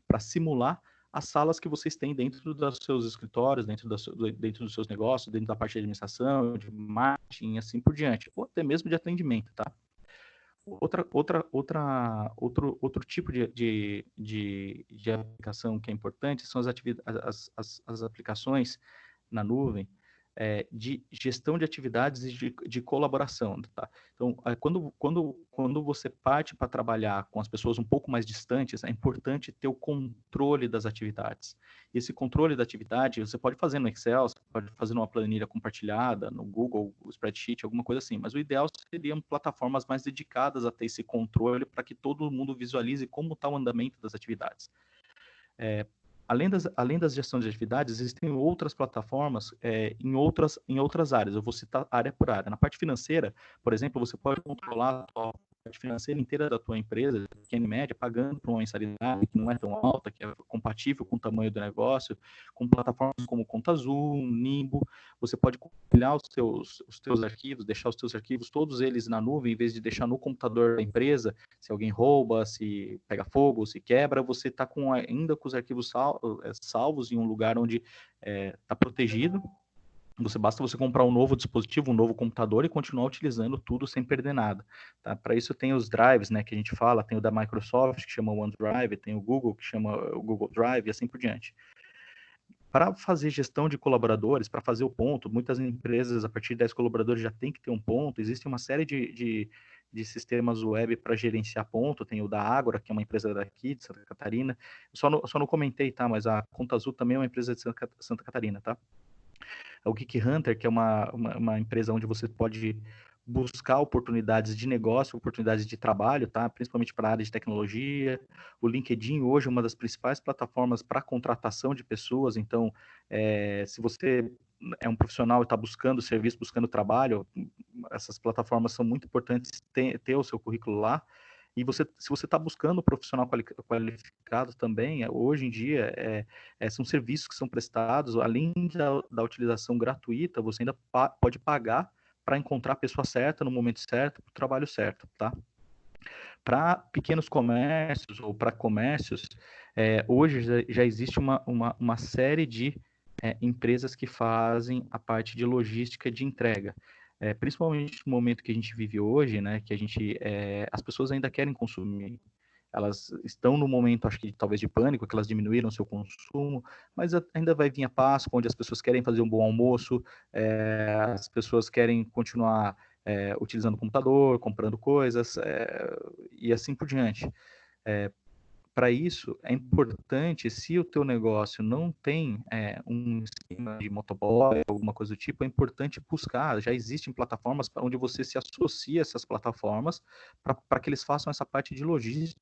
para simular as salas que vocês têm dentro dos seus escritórios, dentro dos seus negócios, dentro da parte de administração, de marketing e assim por diante, ou até mesmo de atendimento, tá? Outro tipo de aplicação que é importante são as aplicações na nuvem de gestão de atividades e de colaboração, tá? Então, quando você parte para trabalhar com as pessoas um pouco mais distantes, é importante ter o controle das atividades. Esse controle da atividade você pode fazer no Excel, você pode fazer numa planilha compartilhada, no Google, o Spreadsheet, alguma coisa assim, mas o ideal seriam plataformas mais dedicadas a ter esse controle para que todo mundo visualize como está o andamento das atividades. Além das gestões de atividades, existem outras plataformas em outras áreas. Eu vou citar área por área. Na parte financeira, por exemplo, você pode controlar a parte financeira inteira da tua empresa, pequena e média, pagando por uma mensalidade que não é tão alta, que é compatível com o tamanho do negócio, com plataformas como Conta Azul, Nimbo. Você pode compilar os teus arquivos, deixar os teus arquivos, todos eles na nuvem, em vez de deixar no computador da empresa. Se alguém rouba, se pega fogo, se quebra, você está ainda com os arquivos salvos em um lugar onde está protegido. Basta você comprar um novo dispositivo, um novo computador e continuar utilizando tudo sem perder nada. Tá? Para isso tem os drives, né, que a gente fala, tem o da Microsoft, que chama OneDrive, tem o Google, que chama o Google Drive, e assim por diante. Para fazer gestão de colaboradores, para fazer o ponto, muitas empresas, a partir de 10 colaboradores, já tem que ter um ponto. Existe uma série de sistemas web para gerenciar ponto. Tem o da Ágora, que é uma empresa daqui, de Santa Catarina. Só não comentei, tá? Mas a Conta Azul também é uma empresa de Santa Catarina, tá? O Geek Hunter, que é uma empresa onde você pode buscar oportunidades de negócio, oportunidades de trabalho, tá? Principalmente para a área de tecnologia. O LinkedIn hoje é uma das principais plataformas para contratação de pessoas. Então, se você é um profissional e está buscando serviço, buscando trabalho, essas plataformas são muito importantes ter o seu currículo lá. E se você está buscando um profissional qualificado também, hoje em dia, são serviços que são prestados, além da utilização gratuita, você ainda pode pagar para encontrar a pessoa certa no momento certo, para o trabalho certo, tá? Para pequenos comércios ou para comércios, hoje já existe uma série de empresas que fazem a parte de logística de entrega. Principalmente no momento que a gente vive hoje, né, que as pessoas ainda querem consumir. Elas estão no momento, acho que talvez de pânico, que elas diminuíram seu consumo, mas ainda vai vir a Páscoa, onde as pessoas querem fazer um bom almoço, as pessoas querem continuar utilizando o computador, comprando coisas, e assim por diante. Para isso, é importante, se o teu negócio não tem um esquema de motoboy, alguma coisa do tipo, é importante buscar. Já existem plataformas onde você se associa a essas plataformas para que eles façam essa parte de logística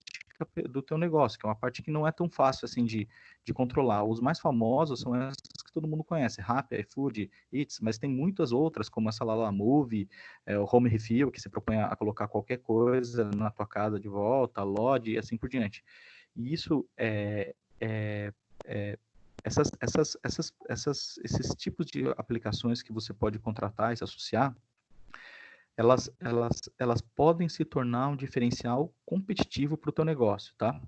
do teu negócio, que é uma parte que não é tão fácil assim de controlar. Os mais famosos são essas que todo mundo conhece, Rappi, iFood, Eats, mas tem muitas outras, como essa Lalamove, o Home Refill, que se propõe a colocar qualquer coisa na tua casa de volta, a Lodge e assim por diante. E isso esses tipos de aplicações que você pode contratar e se associar, elas podem se tornar um diferencial competitivo para o teu negócio, tá?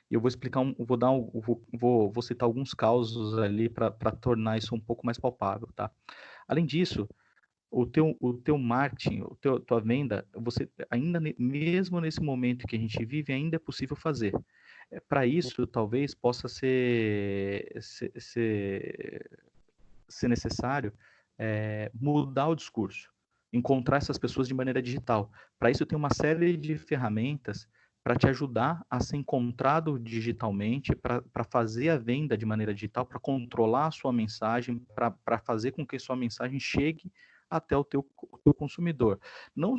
E eu vou explicar, vou citar alguns causos ali para tornar isso um pouco mais palpável, tá? Além disso, o teu marketing, tua venda, você ainda, mesmo nesse momento que a gente vive, ainda é possível fazer. Para isso, talvez possa ser necessário mudar o discurso, encontrar essas pessoas de maneira digital. Para isso, tem uma série de ferramentas para te ajudar a ser encontrado digitalmente, para fazer a venda de maneira digital, para controlar a sua mensagem, para fazer com que a sua mensagem chegue até o teu consumidor. Não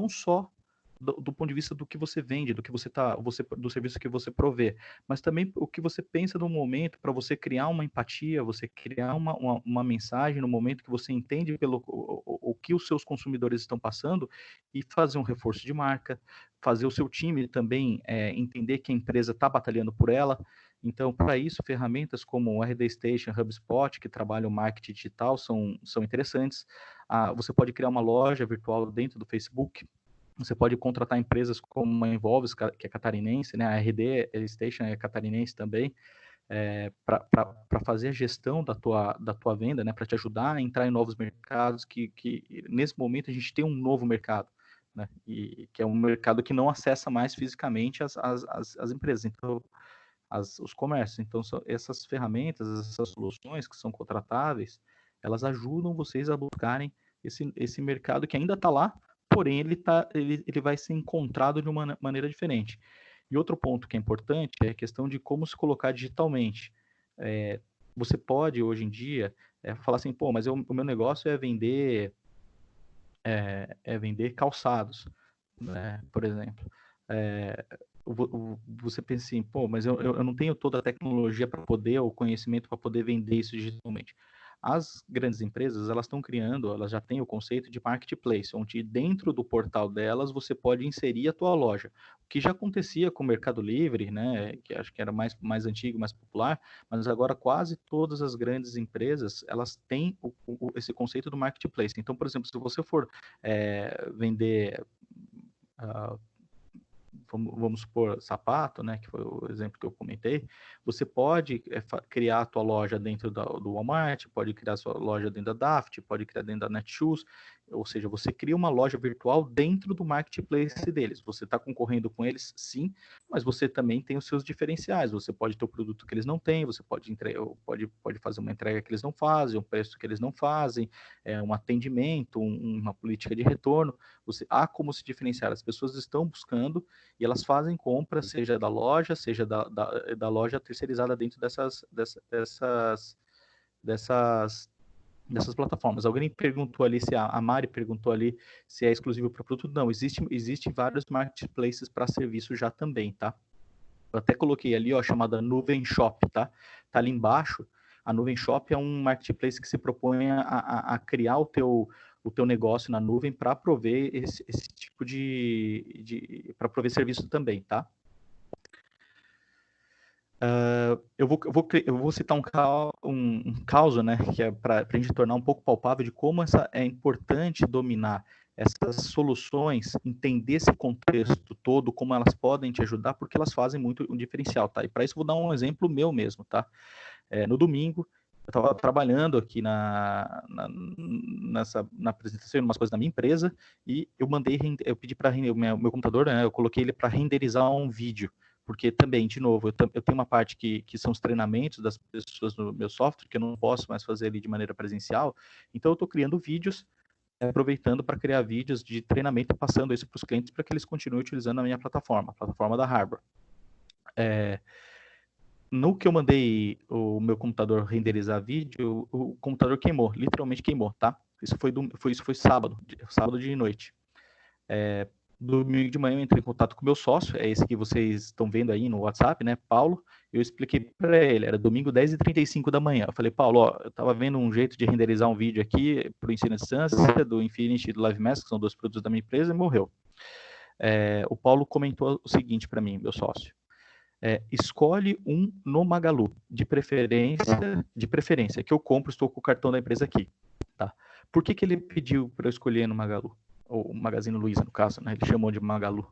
só do ponto de vista do que você vende, do serviço que você provê, mas também o que você pensa no momento, para você criar uma empatia, você criar uma mensagem no momento que você entende o que os seus consumidores estão passando e fazer um reforço de marca, fazer o seu time também entender que a empresa está batalhando por ela. Então, para isso, ferramentas como o RD Station, HubSpot, que trabalham marketing digital, são interessantes. Você pode criar uma loja virtual dentro do Facebook. Você pode contratar empresas como a Involves, que é catarinense, né? A RD Station é catarinense também, para fazer a gestão da tua venda, né? Para te ajudar a entrar em novos mercados, que nesse momento a gente tem um novo mercado, né? E que é um mercado que não acessa mais fisicamente as empresas, então os comércios. Então, essas ferramentas, essas soluções que são contratáveis, elas ajudam vocês a buscarem esse mercado que ainda está lá, porém ele vai ser encontrado de uma maneira diferente. E outro ponto que é importante é a questão de como se colocar digitalmente. Você pode, hoje em dia, falar assim, pô, mas o meu negócio é vender calçados, né, por exemplo. Você pensa assim, pô, mas eu não tenho toda a tecnologia para poder, o conhecimento para poder vender isso digitalmente. as grandes empresas, elas estão criando, elas já têm o conceito de marketplace, onde dentro do portal delas você pode inserir a tua loja. O que já acontecia com o Mercado Livre, né, que acho que era mais antigo, mais popular, mas agora quase todas as grandes empresas, elas têm esse conceito do marketplace. Então, por exemplo, se você for vender... vamos supor, sapato, né, que foi o exemplo que eu comentei, você pode criar a tua loja dentro do Walmart, pode criar a sua loja dentro da Daft, pode criar dentro da Netshoes, ou seja, você cria uma loja virtual dentro do marketplace deles. Você está concorrendo com eles, sim, mas você também tem os seus diferenciais. Você pode ter o produto que eles não têm, você pode fazer uma entrega que eles não fazem, um preço que eles não fazem, um atendimento, uma política de retorno. Há como se diferenciar. As pessoas estão buscando e elas fazem compra, seja da loja, seja da loja terceirizada dentro dessas plataformas. Alguém perguntou ali, se a Mari perguntou ali se é exclusivo para produto. Não, existe vários marketplaces para serviço já também, tá? Eu até coloquei ali, ó, chamada Nuvem Shop, tá? Tá ali embaixo. A Nuvem Shop é um marketplace que se propõe a criar o teu negócio na nuvem para prover esse tipo para prover serviço também, tá? Eu vou citar um caso, né, que é para a gente tornar um pouco palpável de como é importante dominar essas soluções, entender esse contexto todo, como elas podem te ajudar, porque elas fazem muito um diferencial, tá? E para isso vou dar um exemplo meu mesmo, tá? No domingo, eu estava trabalhando aqui na apresentação, em umas coisas da minha empresa, e eu pedi para o meu computador, né, eu coloquei ele para renderizar um vídeo, porque também, de novo, eu tenho uma parte que são os treinamentos das pessoas no meu software, que eu não posso mais fazer ali de maneira presencial, então eu estou criando vídeos, aproveitando para criar vídeos de treinamento e passando isso para os clientes para que eles continuem utilizando a minha plataforma, a plataforma da Harbor. No que eu mandei o meu computador renderizar vídeo, o computador queimou, literalmente queimou, tá? Isso foi sábado de noite. Domingo de manhã eu entrei em contato com o meu sócio, é esse que vocês estão vendo aí no WhatsApp, né, Paulo. Eu expliquei para ele, era domingo 10h35 da manhã. Eu falei, Paulo, ó, eu estava vendo um jeito de renderizar um vídeo aqui para o ensino à distância, do Infinity e do LiveMask, que são dois produtos da minha empresa, e morreu. O Paulo comentou o seguinte para mim, meu sócio. Escolhe um no Magalu, de preferência, que eu compro, estou com o cartão da empresa aqui. Tá? Por que ele pediu para eu escolher no Magalu? Ou Magazine Luiza, no caso, né? Ele chamou de Magalu.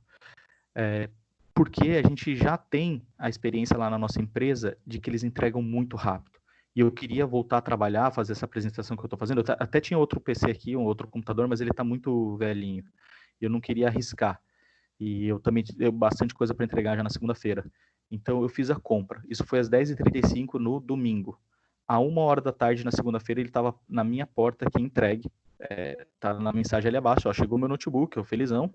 Porque a gente já tem a experiência lá na nossa empresa de que eles entregam muito rápido. E eu queria voltar a trabalhar, fazer essa apresentação que eu estou fazendo. Eu até tinha outro PC aqui, um outro computador, mas ele está muito velhinho. E eu não queria arriscar. E eu também tenho bastante coisa para entregar já na segunda-feira. Então eu fiz a compra. Isso foi às 10h35 no domingo. À 1h da tarde na segunda-feira ele estava na minha porta aqui entregue. Tá na mensagem ali abaixo, ó, chegou meu notebook, eu felizão.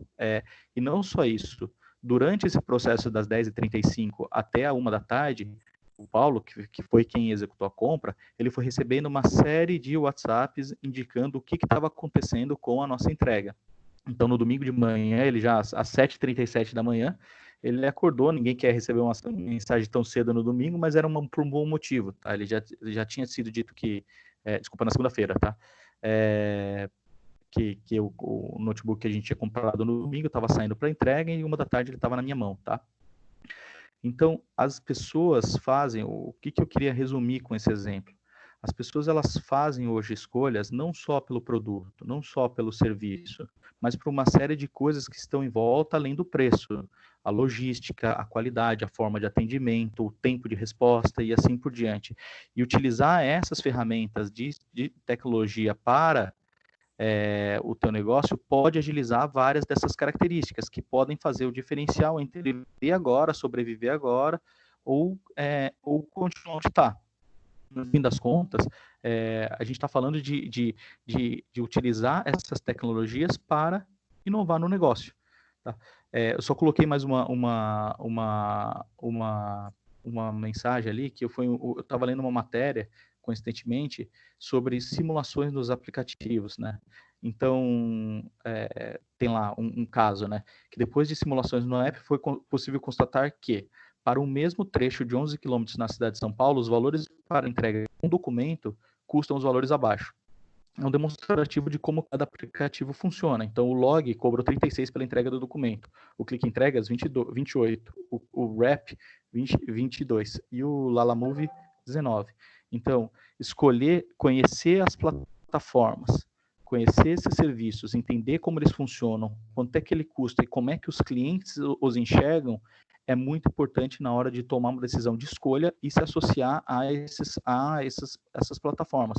E não só isso. Durante esse processo das 10h35 até a 1h da tarde, o Paulo, que foi quem executou a compra, ele foi recebendo uma série de WhatsApps indicando o que estava acontecendo com a nossa entrega. Então, no domingo de manhã, ele já às 7h37 da manhã, ele acordou, ninguém quer receber uma mensagem tão cedo no domingo, mas era por um bom motivo, tá? Ele já tinha sido dito que, desculpa, na segunda-feira, tá? Que o notebook que a gente tinha comprado no domingo estava saindo para entrega e 1h da tarde ele estava na minha mão, tá? Então, as pessoas fazem, o que eu queria resumir com esse exemplo? As pessoas, elas fazem hoje escolhas não só pelo produto, não só pelo serviço, mas por uma série de coisas que estão em volta além do preço. A logística, a qualidade, a forma de atendimento, o tempo de resposta e assim por diante. E utilizar essas ferramentas de tecnologia para o teu negócio pode agilizar várias dessas características que podem fazer o diferencial entre viver agora, sobreviver agora ou continuar onde está. No fim das contas, a gente está falando de utilizar essas tecnologias para inovar no negócio. Tá? Eu só coloquei mais uma mensagem ali, que eu estava lendo uma matéria, coincidentemente, sobre simulações dos aplicativos, né? Então, tem lá um caso, né? Que depois de simulações no app, foi possível constatar que para o mesmo trecho de 11 quilômetros na cidade de São Paulo, os valores para entrega de um documento custam os valores abaixo. É um demonstrativo de como cada aplicativo funciona. Então, o Log cobrou 36 pela entrega do documento, o Click Entregas 28, o Wrap 22 e o Lalamove 19. Então, conhecer as plataformas, conhecer esses serviços, entender como eles funcionam, quanto é que ele custa e como é que os clientes os enxergam, é muito importante na hora de tomar uma decisão de escolha e se associar a essas plataformas.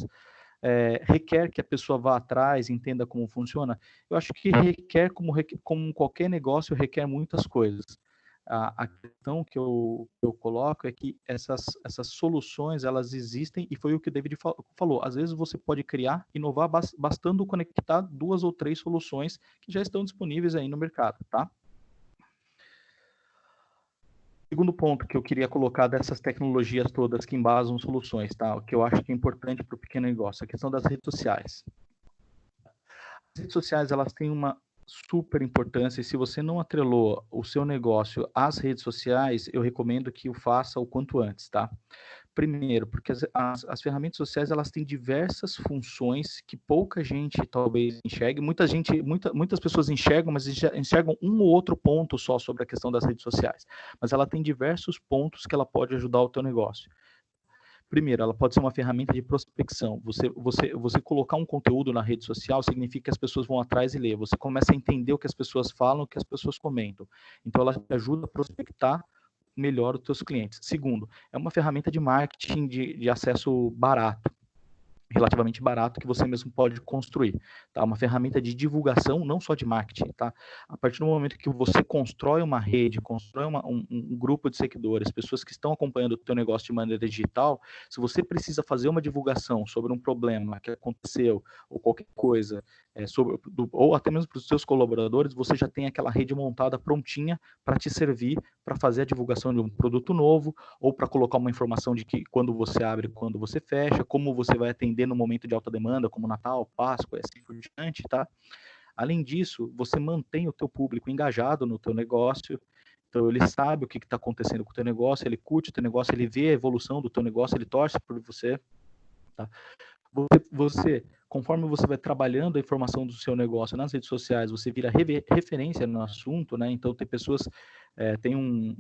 Requer que a pessoa vá atrás, entenda como funciona? Eu acho que requer, como qualquer negócio, requer muitas coisas. A questão que eu coloco é que essas soluções, elas existem, e foi o que o David falou. Às vezes você pode criar, inovar, bastando conectar 2 ou 3 soluções que já estão disponíveis aí no mercado, tá? Segundo ponto que eu queria colocar dessas tecnologias todas que embasam soluções, tá? O que eu acho que é importante para o pequeno negócio, a questão das redes sociais. As redes sociais, elas têm uma super importância, e se você não atrelou o seu negócio às redes sociais, eu recomendo que o faça o quanto antes, tá? Primeiro, porque as ferramentas sociais, elas têm diversas funções que pouca gente talvez enxergue. Muitas pessoas enxergam, mas enxergam um ou outro ponto só sobre a questão das redes sociais. Mas ela tem diversos pontos que ela pode ajudar o teu negócio. Primeiro, ela pode ser uma ferramenta de prospecção. Você colocar um conteúdo na rede social significa que as pessoas vão atrás e ler. Você começa a entender o que as pessoas falam, o que as pessoas comentam. Então, ela te ajuda a prospectar melhor os teus clientes. Segundo, é uma ferramenta de marketing de acesso barato, relativamente barato, que você mesmo pode construir, tá? Uma ferramenta de divulgação, não só de marketing, tá? A partir do momento que você constrói uma rede, constrói um grupo de seguidores, pessoas que estão acompanhando o teu negócio de maneira digital, se você precisa fazer uma divulgação sobre um problema que aconteceu, ou qualquer coisa, ou até mesmo para os seus colaboradores, você já tem aquela rede montada prontinha para te servir para fazer a divulgação de um produto novo, ou para colocar uma informação de que quando você abre, quando você fecha, como você vai atender no momento de alta demanda, como Natal, Páscoa e assim por diante, tá? Além disso, você mantém o teu público engajado no teu negócio, então ele sabe o que está acontecendo com o teu negócio, ele curte o teu negócio, ele vê a evolução do teu negócio, ele torce por você, tá? Conforme você vai trabalhando a informação do seu negócio nas redes sociais, você vira referência no assunto, né? Então tem pessoas, tem um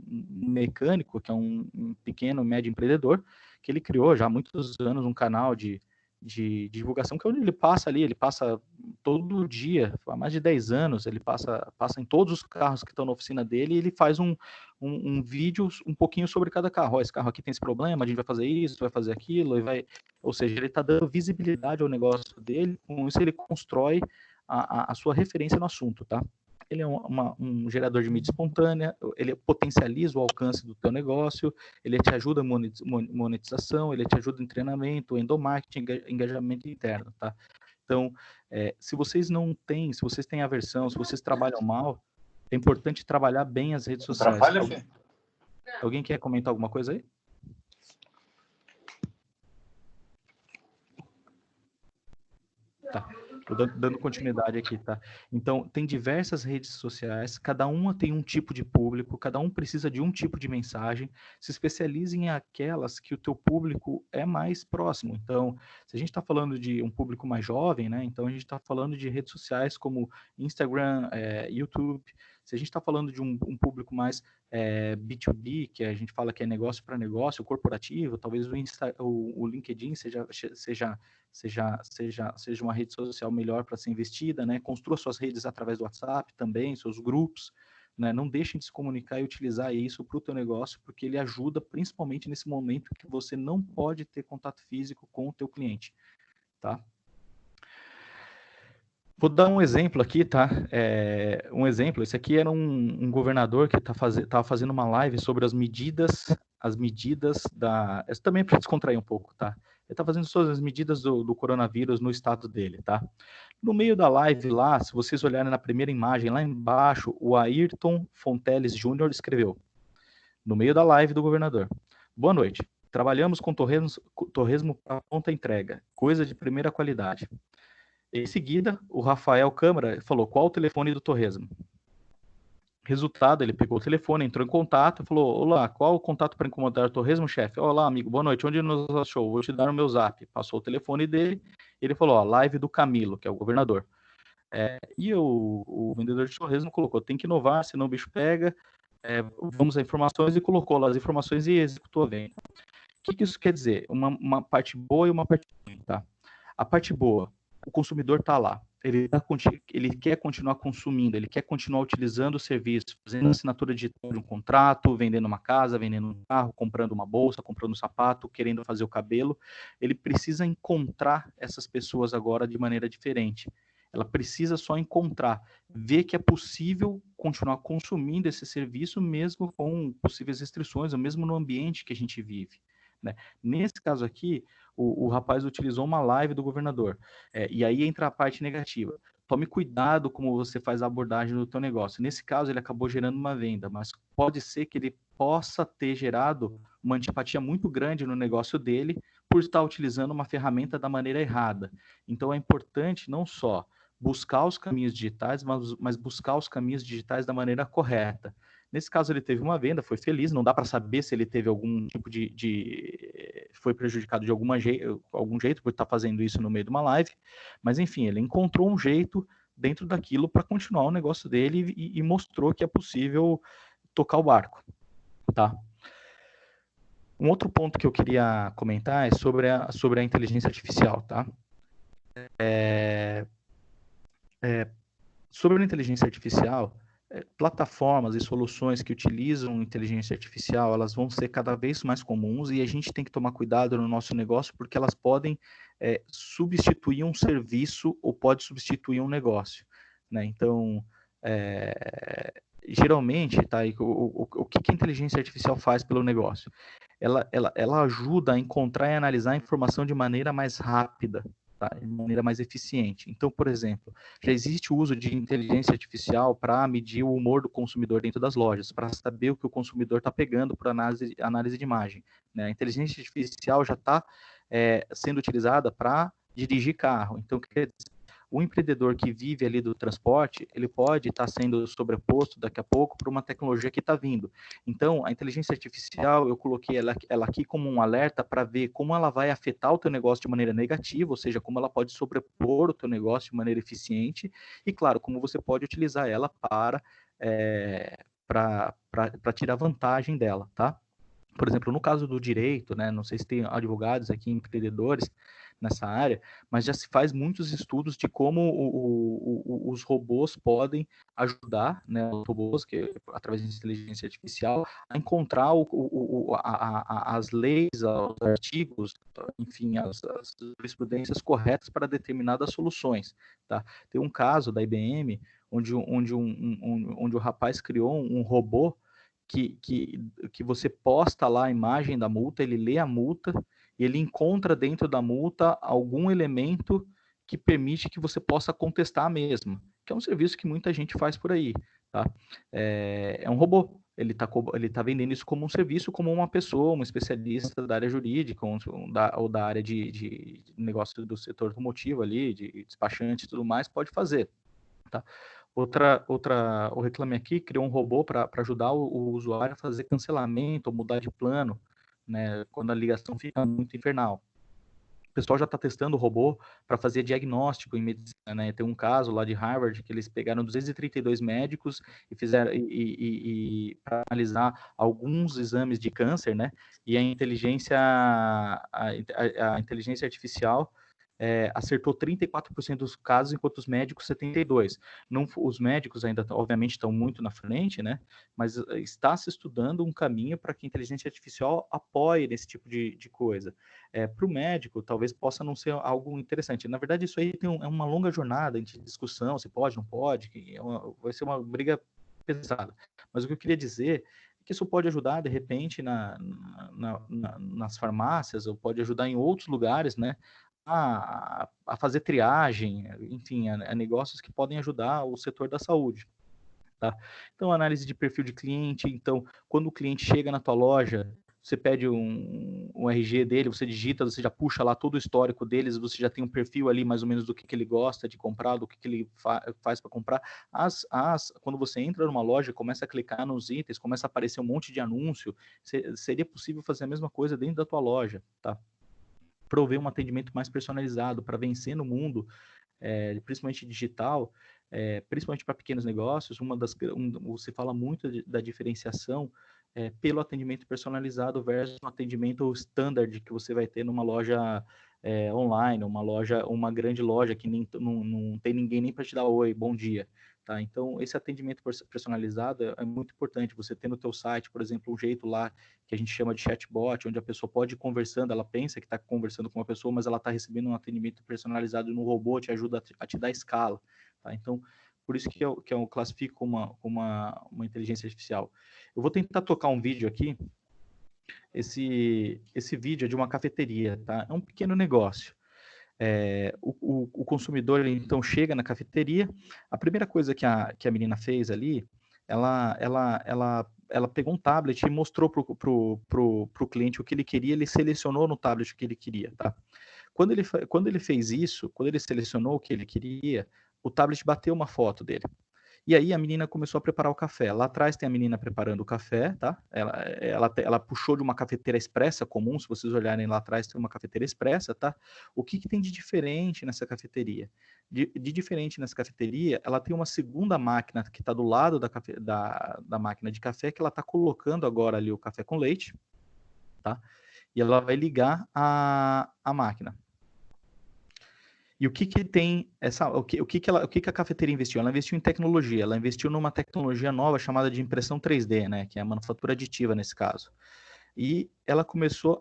mecânico, que é um pequeno, médio empreendedor, que ele criou já há muitos anos um canal de divulgação, que é onde ele passa todo dia, há mais de 10 anos, ele passa em todos os carros que estão na oficina dele, e ele faz um vídeo um pouquinho sobre cada carro. Ó, esse carro aqui tem esse problema, a gente vai fazer isso, vai fazer aquilo, ou seja, ele está dando visibilidade ao negócio dele, com isso ele constrói a sua referência no assunto, tá? Ele é um gerador de mídia espontânea, ele potencializa o alcance do teu negócio, ele te ajuda em monetização, ele te ajuda em treinamento, endomarketing, engajamento interno, tá? Então, se vocês têm aversão, se vocês trabalham mal, é importante trabalhar bem as redes sociais. Alguém quer comentar alguma coisa aí? Tá, tô dando continuidade aqui, tá? Então, tem diversas redes sociais, cada uma tem um tipo de público, cada um precisa de um tipo de mensagem, se especialize em aquelas que o teu público é mais próximo. Então, se a gente está falando de um público mais jovem, né? Então, a gente está falando de redes sociais como Instagram, YouTube. Se a gente está falando de um público mais B2B, que a gente fala que é negócio para negócio, corporativo, talvez o LinkedIn seja uma rede social melhor para ser investida, né? Construa suas redes através do WhatsApp também, seus grupos, né? Não deixem de se comunicar e utilizar isso para o teu negócio, porque ele ajuda principalmente nesse momento que você não pode ter contato físico com o teu cliente, tá? Vou dar um exemplo aqui, tá? Esse aqui era um governador que estava fazendo uma live sobre as medidas da... Essa também é para descontrair um pouco, tá? Ele está fazendo sobre as medidas do coronavírus no estado dele, tá? No meio da live lá, se vocês olharem na primeira imagem, lá embaixo, o Ayrton Fonteles Júnior escreveu, no meio da live do governador: boa noite, trabalhamos com torresmo para pronta entrega, coisa de primeira qualidade. Em seguida, o Rafael Câmara falou: qual o telefone do torresmo? Resultado, ele pegou o telefone, entrou em contato, falou: olá, qual o contato para incomodar o Torresmo, chefe? Olá, amigo, boa noite, onde nos achou? Vou te dar o meu zap. Passou o telefone dele, ele falou: ó, live do Camilo, que é o governador. E o vendedor de torresmo colocou: tem que inovar, senão o bicho pega. Vamos a informações, e colocou lá as informações e executou a venda. O que isso quer dizer? Uma parte boa e uma parte ruim, tá? A parte boa, o consumidor está lá, ele quer continuar consumindo, ele quer continuar utilizando o serviço, fazendo assinatura digital de um contrato, vendendo uma casa, vendendo um carro, comprando uma bolsa, comprando um sapato, querendo fazer o cabelo. Ele precisa encontrar essas pessoas agora de maneira diferente. Ela precisa só encontrar, ver que é possível continuar consumindo esse serviço mesmo com possíveis restrições, ou mesmo no ambiente que a gente vive, né? Nesse caso aqui, o rapaz utilizou uma live do governador. E aí entra a parte negativa. Tome cuidado como você faz a abordagem do teu negócio. Nesse caso, ele acabou gerando uma venda, mas pode ser que ele possa ter gerado uma antipatia muito grande no negócio dele por estar utilizando uma ferramenta da maneira errada. Então, é importante não só buscar os caminhos digitais, mas buscar os caminhos digitais da maneira correta. Nesse caso, ele teve uma venda, foi feliz, não dá para saber se ele teve algum tipo foi prejudicado de algum jeito por estar fazendo isso no meio de uma live, mas enfim, ele encontrou um jeito dentro daquilo para continuar o negócio dele e mostrou que é possível tocar o barco, tá? Um outro ponto que eu queria comentar é sobre a inteligência artificial, tá? Sobre a inteligência artificial, plataformas e soluções que utilizam inteligência artificial, elas vão ser cada vez mais comuns e a gente tem que tomar cuidado no nosso negócio porque elas podem substituir um serviço ou pode substituir um negócio, né? Então, geralmente, tá, o que a inteligência artificial faz pelo negócio? Ela ajuda a encontrar e analisar a informação de maneira mais rápida, tá? De maneira mais eficiente. Então, por exemplo, já existe o uso de inteligência artificial para medir o humor do consumidor dentro das lojas, para saber o que o consumidor está pegando por análise de imagem, né? A inteligência artificial já está sendo utilizada para dirigir carro. Então, quer dizer, o empreendedor que vive ali do transporte, ele pode estar sendo sobreposto daqui a pouco por uma tecnologia que está vindo. Então, a inteligência artificial, eu coloquei ela aqui como um alerta para ver como ela vai afetar o teu negócio de maneira negativa, ou seja, como ela pode sobrepor o teu negócio de maneira eficiente, e claro, como você pode utilizar ela para tirar vantagem dela, tá? Por exemplo, no caso do direito, né, não sei se tem advogados aqui, empreendedores nessa área, mas já se faz muitos estudos de como os robôs podem ajudar, né, os robôs, através de inteligência artificial, a encontrar as leis, os artigos, enfim, as jurisprudências corretas para determinadas soluções, tá? Tem um caso da IBM, onde o rapaz criou um robô que você posta lá a imagem da multa, ele lê a multa e ele encontra dentro da multa algum elemento que permite que você possa contestar a mesma, que é um serviço que muita gente faz por aí, tá? É um robô, ele tá vendendo isso como um serviço, como uma pessoa, um especialista da área jurídica ou da área de negócio do setor automotivo ali, de despachante e tudo mais, pode fazer, tá? O Reclame Aqui criou um robô para ajudar o usuário a fazer cancelamento ou mudar de plano, né, quando a ligação fica muito infernal. O pessoal já está testando o robô para fazer diagnóstico em medicina, né? Tem um caso lá de Harvard que eles pegaram 232 médicos e fizeram para analisar alguns exames de câncer, né? E a inteligência artificial acertou 34% dos casos, enquanto os médicos 72%. Não, os médicos ainda, obviamente, estão muito na frente, né? Mas está se estudando um caminho para que a inteligência artificial apoie nesse tipo de coisa. Para o médico, talvez possa não ser algo interessante. Na verdade, isso aí é uma longa jornada de discussão, se pode, não pode, vai ser uma briga pesada. Mas o que eu queria dizer é que isso pode ajudar, de repente, nas farmácias, ou pode ajudar em outros lugares, né? A fazer triagem, enfim, a negócios que podem ajudar o setor da saúde, tá? Então, análise de perfil de cliente. Então, quando o cliente chega na tua loja, você pede um RG dele, você digita, você já puxa lá todo o histórico deles, você já tem um perfil ali mais ou menos do que ele gosta de comprar, do que ele faz para comprar. Quando você entra numa loja, começa a clicar nos itens, começa a aparecer um monte de anúncio, seria possível fazer a mesma coisa dentro da tua loja, tá? Prover um atendimento mais personalizado para vencer no mundo, principalmente digital, principalmente para pequenos negócios. Você fala muito da diferenciação pelo atendimento personalizado versus um atendimento standard que você vai ter numa loja online, uma grande loja que não tem ninguém nem para te dar oi, bom dia. Tá? Então, esse atendimento personalizado é muito importante. Você ter no teu site, por exemplo, um jeito lá que a gente chama de chatbot, onde a pessoa pode ir conversando, ela pensa que está conversando com uma pessoa, mas ela está recebendo um atendimento personalizado no robô, te ajuda a te dar escala. Tá? Então, por isso que eu classifico como uma inteligência artificial. Eu vou tentar tocar um vídeo aqui. Esse vídeo é de uma cafeteria, tá? É um pequeno negócio. O consumidor, ele, então, chega na cafeteria, a primeira coisa que a menina fez ali, ela pegou um tablet e mostrou pro cliente o que ele queria, ele selecionou no tablet o que ele queria, tá? Quando ele fez isso, quando ele selecionou o que ele queria, o tablet bateu uma foto dele. E aí a menina começou a preparar o café. Lá atrás tem a menina preparando o café, tá? Ela puxou de uma cafeteira expressa comum, se vocês olharem lá atrás tem uma cafeteira expressa, tá? O que tem de diferente nessa cafeteria? De diferente nessa cafeteria, ela tem uma segunda máquina que está do lado da máquina de café, que ela está colocando agora ali o café com leite, tá? E ela vai ligar a máquina. E o que tem o que a cafeteira investiu? Ela investiu em tecnologia, ela investiu numa tecnologia nova chamada de impressão 3D, né, que é a manufatura aditiva nesse caso. E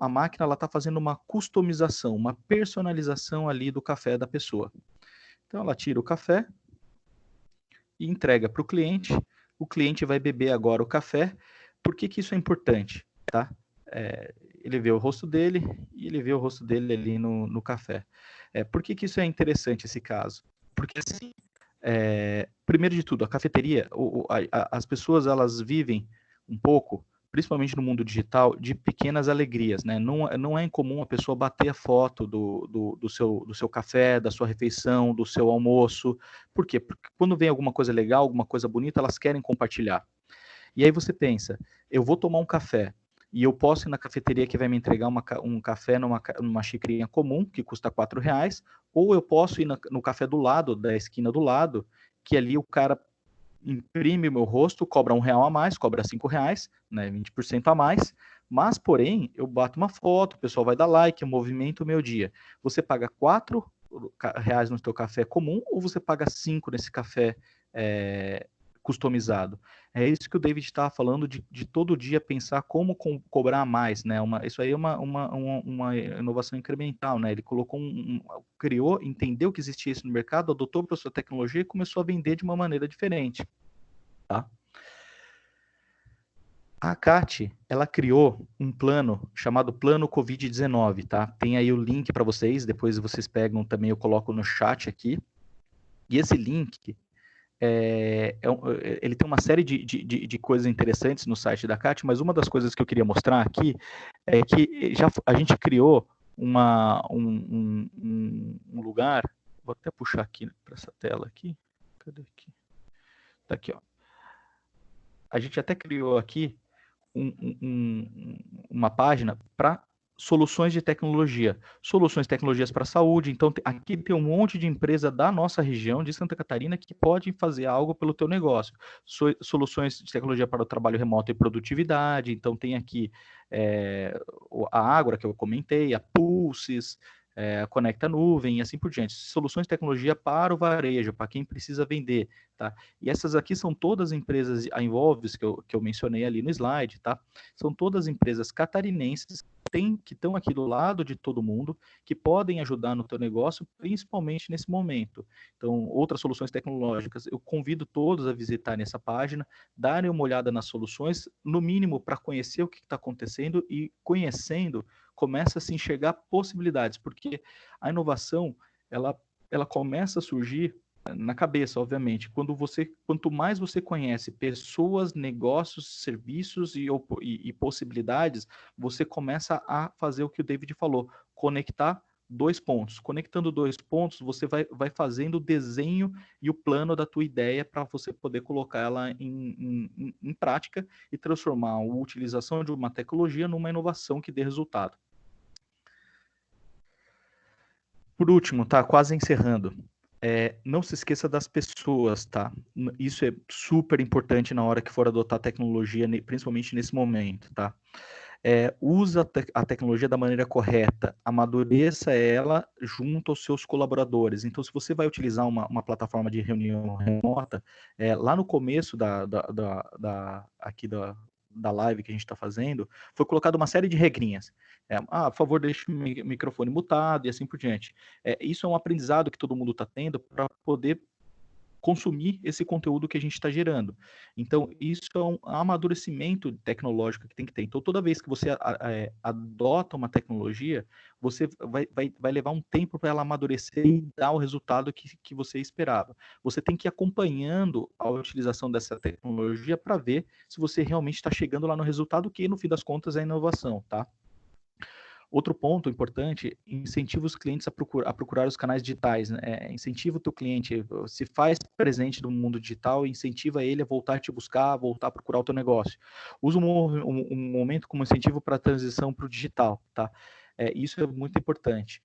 a máquina ela está fazendo uma customização, uma personalização ali do café da pessoa. Então ela tira o café e entrega para o cliente vai beber agora o café. Por que isso é importante? Tá? Ele vê o rosto dele e ele vê o rosto dele ali no café. Por que isso é interessante, esse caso? Porque, assim, primeiro de tudo, a cafeteria, as pessoas, elas vivem um pouco, principalmente no mundo digital, de pequenas alegrias, né? Não é incomum a pessoa bater a foto do seu café, da sua refeição, do seu almoço. Por quê? Porque quando vem alguma coisa legal, alguma coisa bonita, elas querem compartilhar. E aí você pensa, eu vou tomar um café, e eu posso ir na cafeteria que vai me entregar um café numa xicrinha comum, que custa R$4, ou eu posso ir no café do lado, da esquina do lado, que ali o cara imprime o meu rosto, cobra R$1 a mais, cobra R$5, né, 20% a mais, mas, porém, eu bato uma foto, o pessoal vai dar like, eu movimento o meu dia. Você paga R$4 no seu café comum, ou você paga 5 nesse café customizado? É isso que o David estava falando, de todo dia pensar como cobrar mais, né? Isso aí é uma inovação incremental, né? Ele criou, entendeu que existia isso no mercado, adotou para a sua tecnologia e começou a vender de uma maneira diferente, tá? A CAT, ela criou um plano chamado Plano Covid-19, tá? Tem aí o link para vocês, depois vocês pegam também, eu coloco no chat aqui. E esse link, ele tem uma série de coisas interessantes no site da CAT, mas uma das coisas que eu queria mostrar aqui é que a gente criou um lugar, vou até puxar aqui para essa tela aqui, cadê aqui? Tá aqui, ó. A gente até criou aqui uma página para soluções de tecnologias para a saúde. Então, aqui tem um monte de empresa da nossa região, de Santa Catarina, que pode fazer algo pelo teu negócio. Soluções de tecnologia para o trabalho remoto e produtividade. Então, tem aqui a Ágora, que eu comentei, a Pulses, a Conecta Nuvem e assim por diante. Soluções de tecnologia para o varejo, para quem precisa vender, tá? E essas aqui são todas empresas, a Involves, que eu mencionei ali no slide, tá? São todas empresas catarinenses que estão aqui do lado de todo mundo, que podem ajudar no teu negócio, principalmente nesse momento. Então, outras soluções tecnológicas, eu convido todos a visitarem essa página, darem uma olhada nas soluções, no mínimo para conhecer o que está acontecendo, e conhecendo, começa a se enxergar possibilidades, porque a inovação, ela começa a surgir na cabeça, obviamente. Quanto mais você conhece pessoas, negócios, serviços e possibilidades, você começa a fazer o que o David falou, conectar dois pontos. Conectando dois pontos, você vai fazendo o desenho e o plano da tua ideia para você poder colocar ela em prática e transformar a utilização de uma tecnologia numa inovação que dê resultado. Por último, tá? Quase encerrando. Não se esqueça das pessoas, tá? Isso é super importante na hora que for adotar tecnologia, principalmente nesse momento, tá? Usa a tecnologia da maneira correta, amadureça ela junto aos seus colaboradores. Então, se você vai utilizar uma plataforma de reunião remota, lá no começo da live que a gente está fazendo, foi colocada uma série de regrinhas. Por favor, deixe o microfone mutado e assim por diante. Isso é um aprendizado que todo mundo está tendo para poder consumir esse conteúdo que a gente está gerando. Então, isso é um amadurecimento tecnológico que tem que ter. Então, toda vez que você adota uma tecnologia, você vai levar um tempo para ela amadurecer e dar o resultado que você esperava. Você tem que ir acompanhando a utilização dessa tecnologia para ver se você realmente está chegando lá no resultado, que no fim das contas é inovação, tá? Outro ponto importante, incentiva os clientes a procurar os canais digitais, né? Incentiva o teu cliente, se faz presente no mundo digital, incentiva ele a voltar a te buscar, a voltar a procurar o teu negócio. Usa um momento como incentivo para a transição para o digital, tá? Isso é muito importante.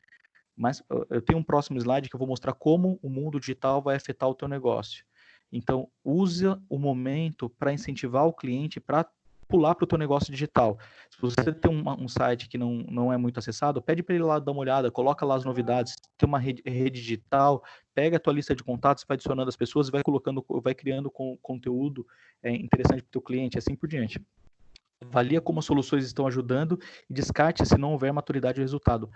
Mas eu tenho um próximo slide que eu vou mostrar como o mundo digital vai afetar o teu negócio. Então, usa o momento para incentivar o cliente para pular para o teu negócio digital. Se você tem um site que não é muito acessado, pede para ele lá dar uma olhada, coloca lá as novidades, tem uma rede digital, pega a tua lista de contatos, vai adicionando as pessoas, vai criando conteúdo interessante para o teu cliente, assim por diante. Avalia como as soluções estão ajudando e descarte se não houver maturidade do resultado.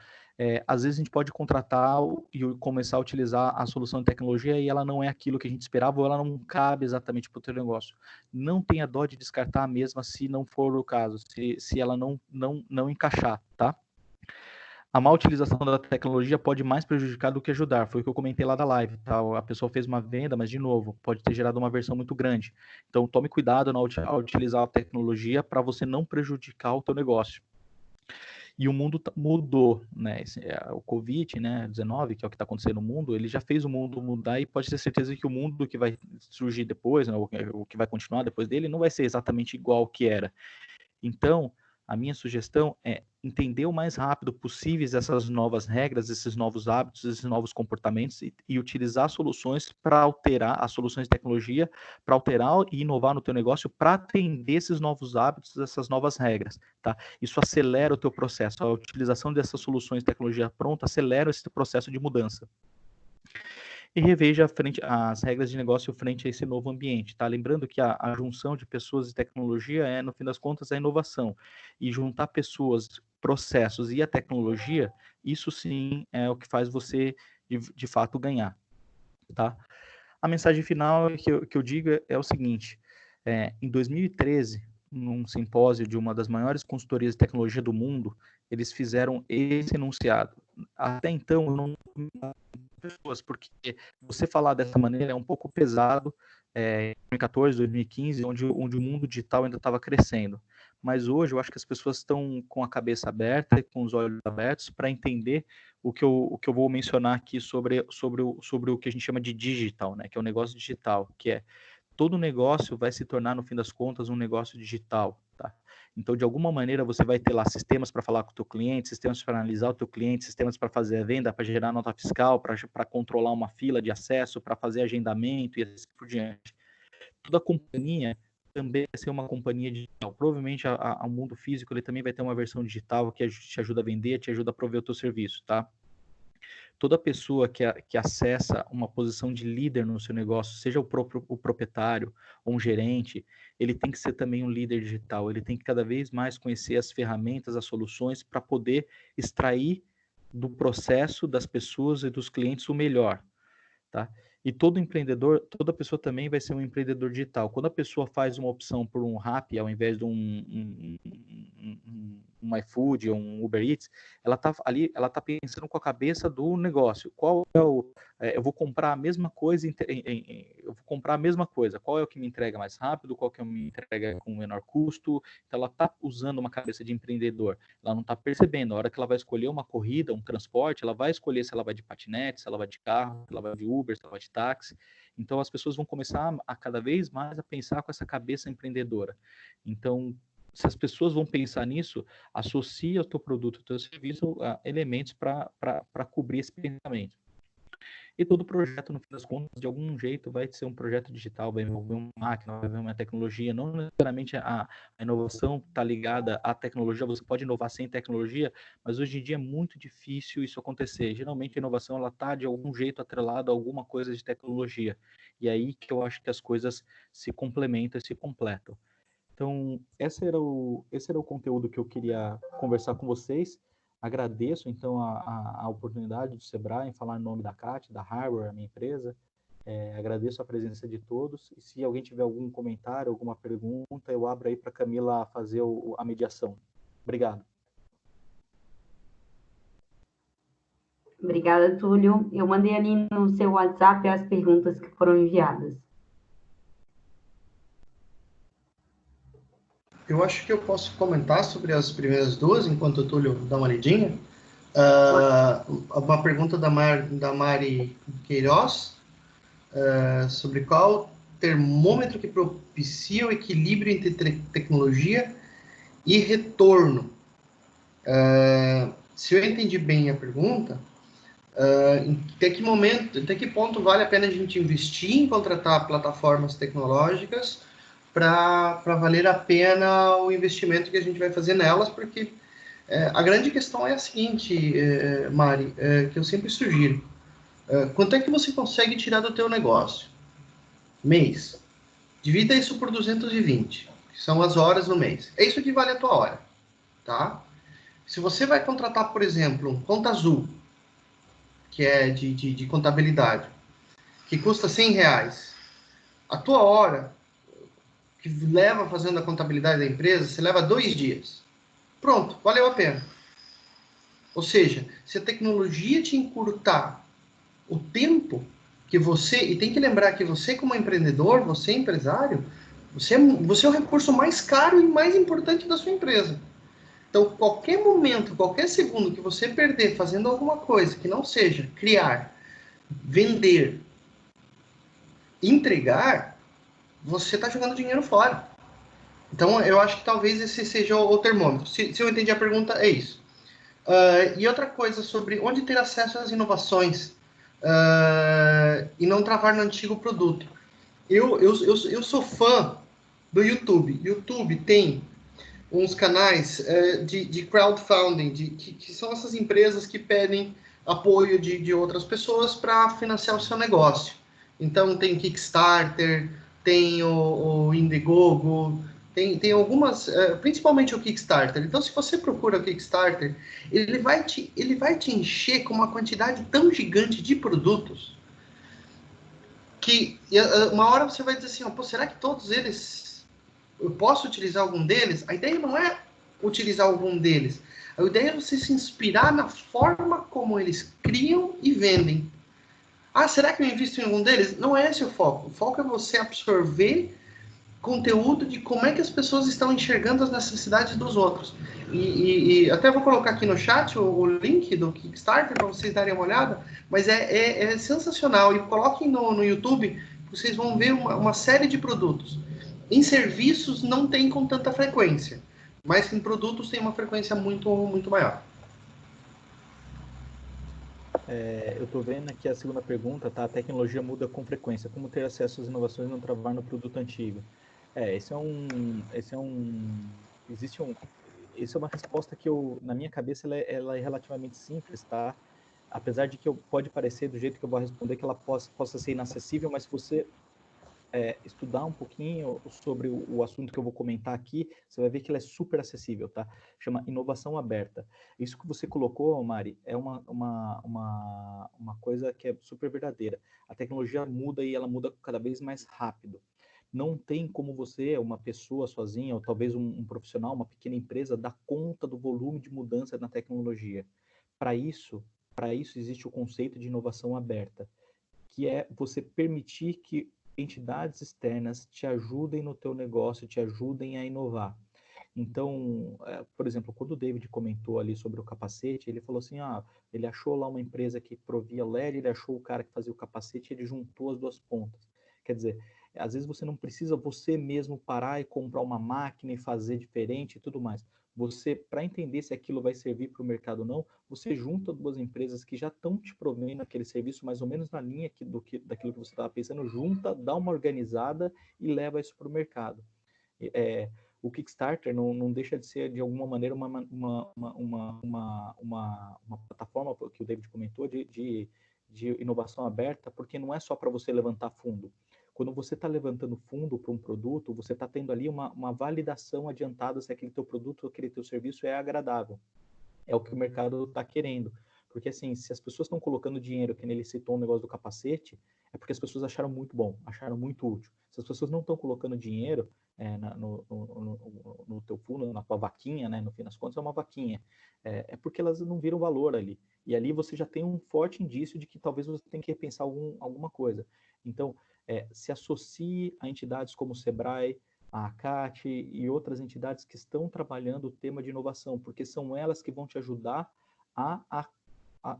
Às vezes a gente pode contratar e começar a utilizar a solução de tecnologia e ela não é aquilo que a gente esperava ou ela não cabe exatamente para o teu negócio. Não tenha dó de descartar a mesma se não for o caso, se ela não encaixar, tá? A má utilização da tecnologia pode mais prejudicar do que ajudar. Foi o que eu comentei lá da live. Tá? A pessoa fez uma venda, mas, de novo, pode ter gerado uma versão muito grande. Então, tome cuidado ao utilizar a tecnologia para você não prejudicar o teu negócio. E o mundo mudou, né? O Covid, né, 19, que é o que está acontecendo no mundo, ele já fez o mundo mudar e pode ter certeza que o mundo que vai surgir depois, né, o que vai continuar depois dele, não vai ser exatamente igual ao que era. Então, a minha sugestão é entender o mais rápido possível essas novas regras, esses novos hábitos, esses novos comportamentos e utilizar soluções para alterar, as soluções de tecnologia, para alterar e inovar no teu negócio, para atender esses novos hábitos, essas novas regras, tá? Isso acelera o teu processo. A utilização dessas soluções de tecnologia pronta acelera esse processo de mudança. E reveja as regras de negócio frente a esse novo ambiente, tá? Lembrando que a junção de pessoas e tecnologia no fim das contas, a inovação. E juntar pessoas, processos e a tecnologia, isso sim é o que faz você, de fato, ganhar, tá? A mensagem final que eu digo é o seguinte, em 2013, num simpósio de uma das maiores consultorias de tecnologia do mundo, eles fizeram esse enunciado. Até então, eu não pessoas, porque você falar dessa maneira é um pouco pesado, em 2014, 2015, onde o mundo digital ainda estava crescendo. Mas hoje eu acho que as pessoas estão com a cabeça aberta e com os olhos abertos para entender o que eu vou mencionar aqui sobre o que a gente chama de digital, né? Que é o negócio digital, que é todo negócio vai se tornar, no fim das contas, um negócio digital, tá? Então, de alguma maneira, você vai ter lá sistemas para falar com o teu cliente, sistemas para analisar o teu cliente, sistemas para fazer a venda, para gerar nota fiscal, para controlar uma fila de acesso, para fazer agendamento e assim por diante. Toda companhia também vai ser uma companhia digital. Provavelmente o mundo físico ele também vai ter uma versão digital que te ajuda a vender, te ajuda a prover o teu serviço, tá? Toda pessoa que acessa uma posição de líder no seu negócio, seja o proprietário ou um gerente, ele tem que ser também um líder digital. Ele tem que cada vez mais conhecer as ferramentas, as soluções para poder extrair do processo das pessoas e dos clientes o melhor, tá? E todo empreendedor, toda pessoa também vai ser um empreendedor digital. Quando a pessoa faz uma opção por um Rappi, ao invés de um iFood, um Uber Eats, ela está ali, ela está pensando com a cabeça do negócio. Qual é eu vou comprar a mesma coisa, eu vou comprar a mesma coisa. Qual é o que me entrega mais rápido? Qual que me entrega com menor custo? Então, ela está usando uma cabeça de empreendedor. Ela não está percebendo. A hora que ela vai escolher uma corrida, um transporte, ela vai escolher se ela vai de patinete, se ela vai de carro, se ela vai de Uber, se ela vai de táxi. Então, as pessoas vão começar a cada vez mais a pensar com essa cabeça empreendedora. Então, se as pessoas vão pensar nisso, associa o teu produto, o teu serviço a elementos para cobrir esse pensamento. E todo projeto, no fim das contas, de algum jeito, vai ser um projeto digital, vai envolver uma máquina, vai envolver uma tecnologia. Não necessariamente a inovação está ligada à tecnologia, você pode inovar sem tecnologia, mas hoje em dia é muito difícil isso acontecer. Geralmente a inovação está, de algum jeito, atrelada a alguma coisa de tecnologia. E é aí que eu acho que as coisas se complementam e se completam. Então, esse era o conteúdo que eu queria conversar com vocês. Agradeço, então, a oportunidade do Sebrae em falar em nome da CAT, da Harbor, a minha empresa. Agradeço a presença de todos. E se alguém tiver algum comentário, alguma pergunta, eu abro aí para a Camila fazer a mediação. Obrigado. Obrigada, Túlio. Eu mandei ali no seu WhatsApp as perguntas que foram enviadas. Eu acho que eu posso comentar sobre as primeiras duas, enquanto o Túlio dá uma lidinha. Uma pergunta da Mari Queiroz, sobre qual termômetro que propicia o equilíbrio entre tecnologia e retorno. Se eu entendi bem a pergunta, até que ponto vale a pena a gente investir em contratar plataformas tecnológicas para valer a pena o investimento que a gente vai fazer nelas, porque a grande questão é a seguinte, Mari, que eu sempre sugiro. Quanto é que você consegue tirar do teu negócio? Mês. Divida isso por 220, que são as horas no mês. É isso que vale a tua hora, tá? Se você vai contratar, por exemplo, um Conta Azul, que é de contabilidade, que custa R$100, a tua hora que leva fazendo a contabilidade da empresa, você leva 2 dias. Pronto, valeu a pena. Ou seja, se a tecnologia te encurtar o tempo que você... E tem que lembrar que você, como empreendedor, você empresário, você é o recurso mais caro e mais importante da sua empresa. Então, qualquer momento, qualquer segundo que você perder fazendo alguma coisa que não seja criar, vender, entregar, você está jogando dinheiro fora. Então, eu acho que talvez esse seja o termômetro. Se eu entendi a pergunta, é isso. E outra coisa sobre onde ter acesso às inovações e não travar no antigo produto. Eu sou fã do YouTube. YouTube tem uns canais de crowdfunding, que são essas empresas que pedem apoio de outras pessoas para financiar o seu negócio. Então, tem Kickstarter, tem o Indiegogo, tem algumas, principalmente o Kickstarter. Então, se você procura o Kickstarter, ele vai te encher com uma quantidade tão gigante de produtos que uma hora você vai dizer assim, pô, será que todos eles, eu posso utilizar algum deles? A ideia não é utilizar algum deles. A ideia é você se inspirar na forma como eles criam e vendem. Ah, será que eu invisto em algum deles? Não é esse o foco. O foco é você absorver conteúdo de como é que as pessoas estão enxergando as necessidades dos outros. E até vou colocar aqui no chat o link do Kickstarter para vocês darem uma olhada, mas é sensacional. E coloquem no YouTube, vocês vão ver uma série de produtos. Em serviços não tem com tanta frequência, mas em produtos tem uma frequência muito, muito maior. Eu estou vendo aqui a segunda pergunta, tá? A tecnologia muda com frequência. Como ter acesso às inovações e não travar no produto antigo? Esse é uma resposta que na minha cabeça, ela é relativamente simples, tá? Apesar de que pode parecer do jeito que eu vou responder que ela possa ser inacessível, mas se você estudar um pouquinho sobre o assunto que eu vou comentar aqui, você vai ver que ela é super acessível, tá? Chama inovação aberta. Isso que você colocou, Mari, é uma coisa que é super verdadeira. A tecnologia muda e ela muda cada vez mais rápido. Não tem como você, uma pessoa sozinha, ou talvez um profissional, uma pequena empresa, dar conta do volume de mudança na tecnologia. Para isso, para isso existe o conceito de inovação aberta, que é você permitir que entidades externas te ajudem no teu negócio, te ajudem a inovar. Então, por exemplo, quando o David comentou ali sobre o capacete, ele falou assim, ele achou lá uma empresa que provia LED, ele achou o cara que fazia o capacete, ele juntou as duas pontas. Quer dizer, às vezes você não precisa você mesmo parar e comprar uma máquina e fazer diferente e tudo mais. Você, para entender se aquilo vai servir para o mercado ou não, você junta duas empresas que já estão te provendo aquele serviço mais ou menos na linha daquilo que você estava pensando, junta, dá uma organizada e leva isso para o mercado. O Kickstarter não deixa de ser, de alguma maneira, uma plataforma que o David comentou de inovação aberta, porque não é só para você levantar fundo. Quando você está levantando fundo para um produto, você está tendo ali uma validação adiantada se aquele teu produto, aquele teu serviço é agradável. É o que o mercado está querendo. Porque, assim, se as pessoas estão colocando dinheiro, que ele citou um negócio do capacete, é porque as pessoas acharam muito bom, acharam muito útil. Se as pessoas não estão colocando dinheiro no teu fundo, na tua vaquinha, né, no fim das contas é uma vaquinha, é porque elas não viram valor ali. E ali você já tem um forte indício de que talvez você tenha que repensar alguma coisa. Então, se associe a entidades como o Sebrae, a ACAT e outras entidades que estão trabalhando o tema de inovação, porque são elas que vão te ajudar a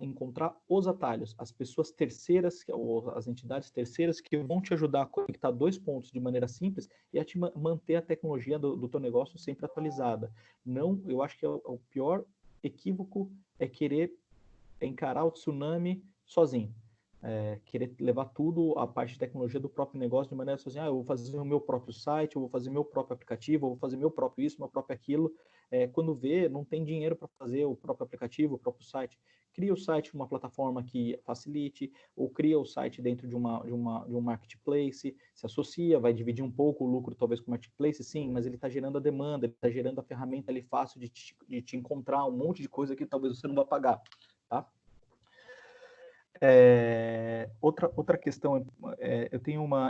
encontrar os atalhos, as pessoas terceiras, ou as entidades terceiras que vão te ajudar a conectar dois pontos de maneira simples e a te manter a tecnologia do teu negócio sempre atualizada. Não, eu acho que o pior equívoco é querer encarar o tsunami sozinho. Querer levar tudo, a parte de tecnologia do próprio negócio de maneira assim, eu vou fazer o meu próprio site, eu vou fazer meu próprio aplicativo, eu vou fazer meu próprio isso, meu próprio aquilo. Quando vê, não tem dinheiro para fazer o próprio aplicativo, o próprio site. Cria o site numa plataforma que facilite, ou cria o site dentro de um marketplace, se associa, vai dividir um pouco o lucro talvez com o marketplace, sim, mas ele está gerando a demanda, ele está gerando a ferramenta ali fácil de te encontrar um monte de coisa que talvez você não vá pagar, tá? Outra questão,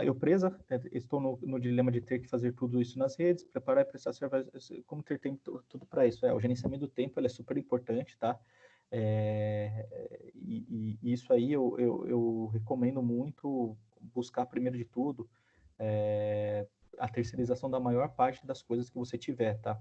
eu presa, estou no dilema de ter que fazer tudo isso nas redes, preparar e prestar serviço, como ter tempo tudo para isso. O gerenciamento do tempo, ele é super importante, tá? E isso aí eu recomendo muito buscar, primeiro de tudo, a terceirização da maior parte das coisas que você tiver, tá?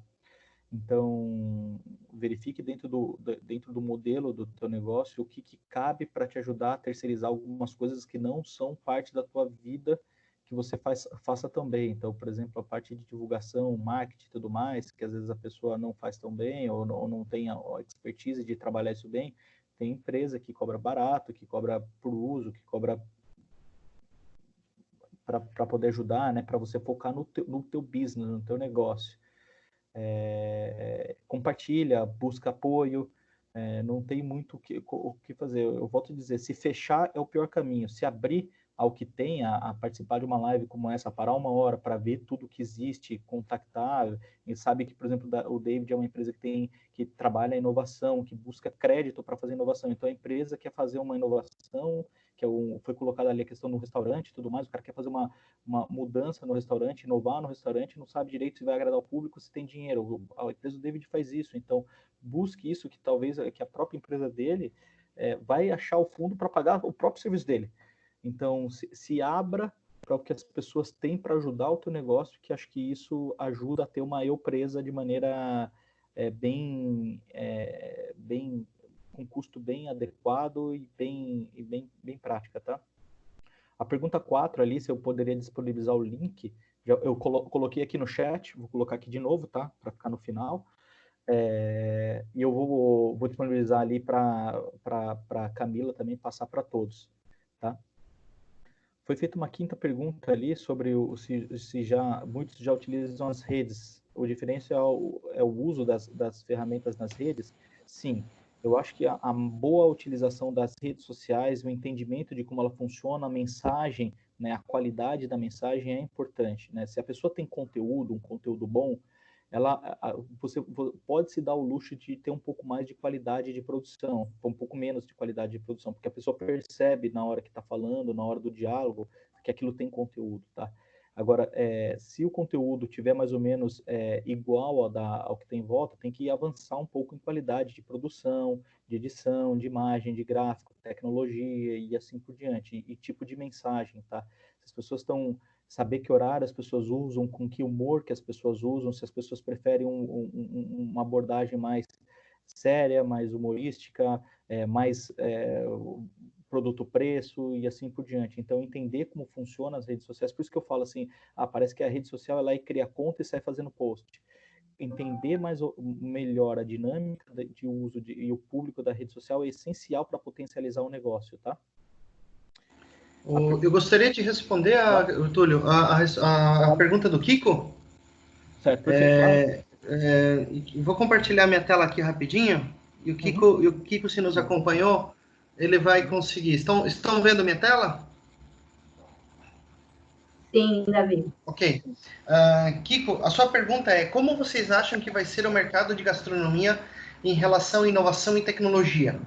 Então, verifique dentro do modelo do teu negócio o que cabe para te ajudar a terceirizar algumas coisas que não são parte da tua vida, que você faça também. Então, por exemplo, a parte de divulgação, marketing e tudo mais, que às vezes a pessoa não faz tão bem ou não tem a expertise de trabalhar isso bem, tem empresa que cobra barato, que cobra por uso, que cobra para poder ajudar, né, para você focar no teu business, no teu negócio. Compartilha, busca apoio, não tem muito o que fazer. Eu volto a dizer, se fechar é o pior caminho, se abrir ao que tem, a participar de uma live como essa, parar uma hora para ver tudo que existe, contactar, e sabe que, por exemplo, o David é uma empresa que trabalha a inovação, que busca crédito para fazer inovação, então a empresa quer fazer uma inovação, foi colocada ali a questão do restaurante e tudo mais, o cara quer fazer uma mudança no restaurante, inovar no restaurante, não sabe direito se vai agradar o público, se tem dinheiro. A empresa do David faz isso, então busque isso, que talvez que a própria empresa dele vai achar o fundo para pagar o próprio serviço dele. Então, se abra para o que as pessoas têm para ajudar o teu negócio, que acho que isso ajuda a ter uma eu presa de maneira bem com custo bem adequado e bem prática, tá? A pergunta 4 ali, se eu poderia disponibilizar o link, eu coloquei aqui no chat, vou colocar aqui de novo, tá? Para ficar no final. E eu vou disponibilizar ali para a Camila também passar para todos, tá? Foi feita uma quinta pergunta ali sobre se muitos já utilizam as redes. O diferencial é o uso das ferramentas nas redes? Sim. Eu acho que a boa utilização das redes sociais, o entendimento de como ela funciona, a mensagem, né, a qualidade da mensagem é importante, né? Se a pessoa tem conteúdo, um conteúdo bom, você pode se dar o luxo de ter um pouco mais de qualidade de produção, um pouco menos de qualidade de produção, porque a pessoa percebe na hora que está falando, na hora do diálogo, que aquilo tem conteúdo, tá? Agora, se o conteúdo tiver mais ou menos igual ao que tem em volta, tem que avançar um pouco em qualidade de produção, de edição, de imagem, de gráfico, tecnologia e assim por diante, e tipo de mensagem, tá? Se as pessoas estão saber que horário as pessoas usam, com que humor que as pessoas usam, se as pessoas preferem uma abordagem mais séria, mais humorística, mais produto-preço e assim por diante. Então, entender como funcionam as redes sociais, por isso que eu falo assim, parece que a rede social ela aí cria conta e sai fazendo post. Entender melhor a dinâmica de uso e o público da rede social é essencial para potencializar o negócio, tá? Eu gostaria de responder, Túlio, a pergunta do Kiko. Certo, perfeito. Vou compartilhar minha tela aqui rapidinho. E o Kiko, se nos acompanhou, ele vai conseguir. Estão vendo minha tela? Sim, Davi. Ok. Kiko, a sua pergunta é: como vocês acham que vai ser o mercado de gastronomia em relação à inovação e tecnologia?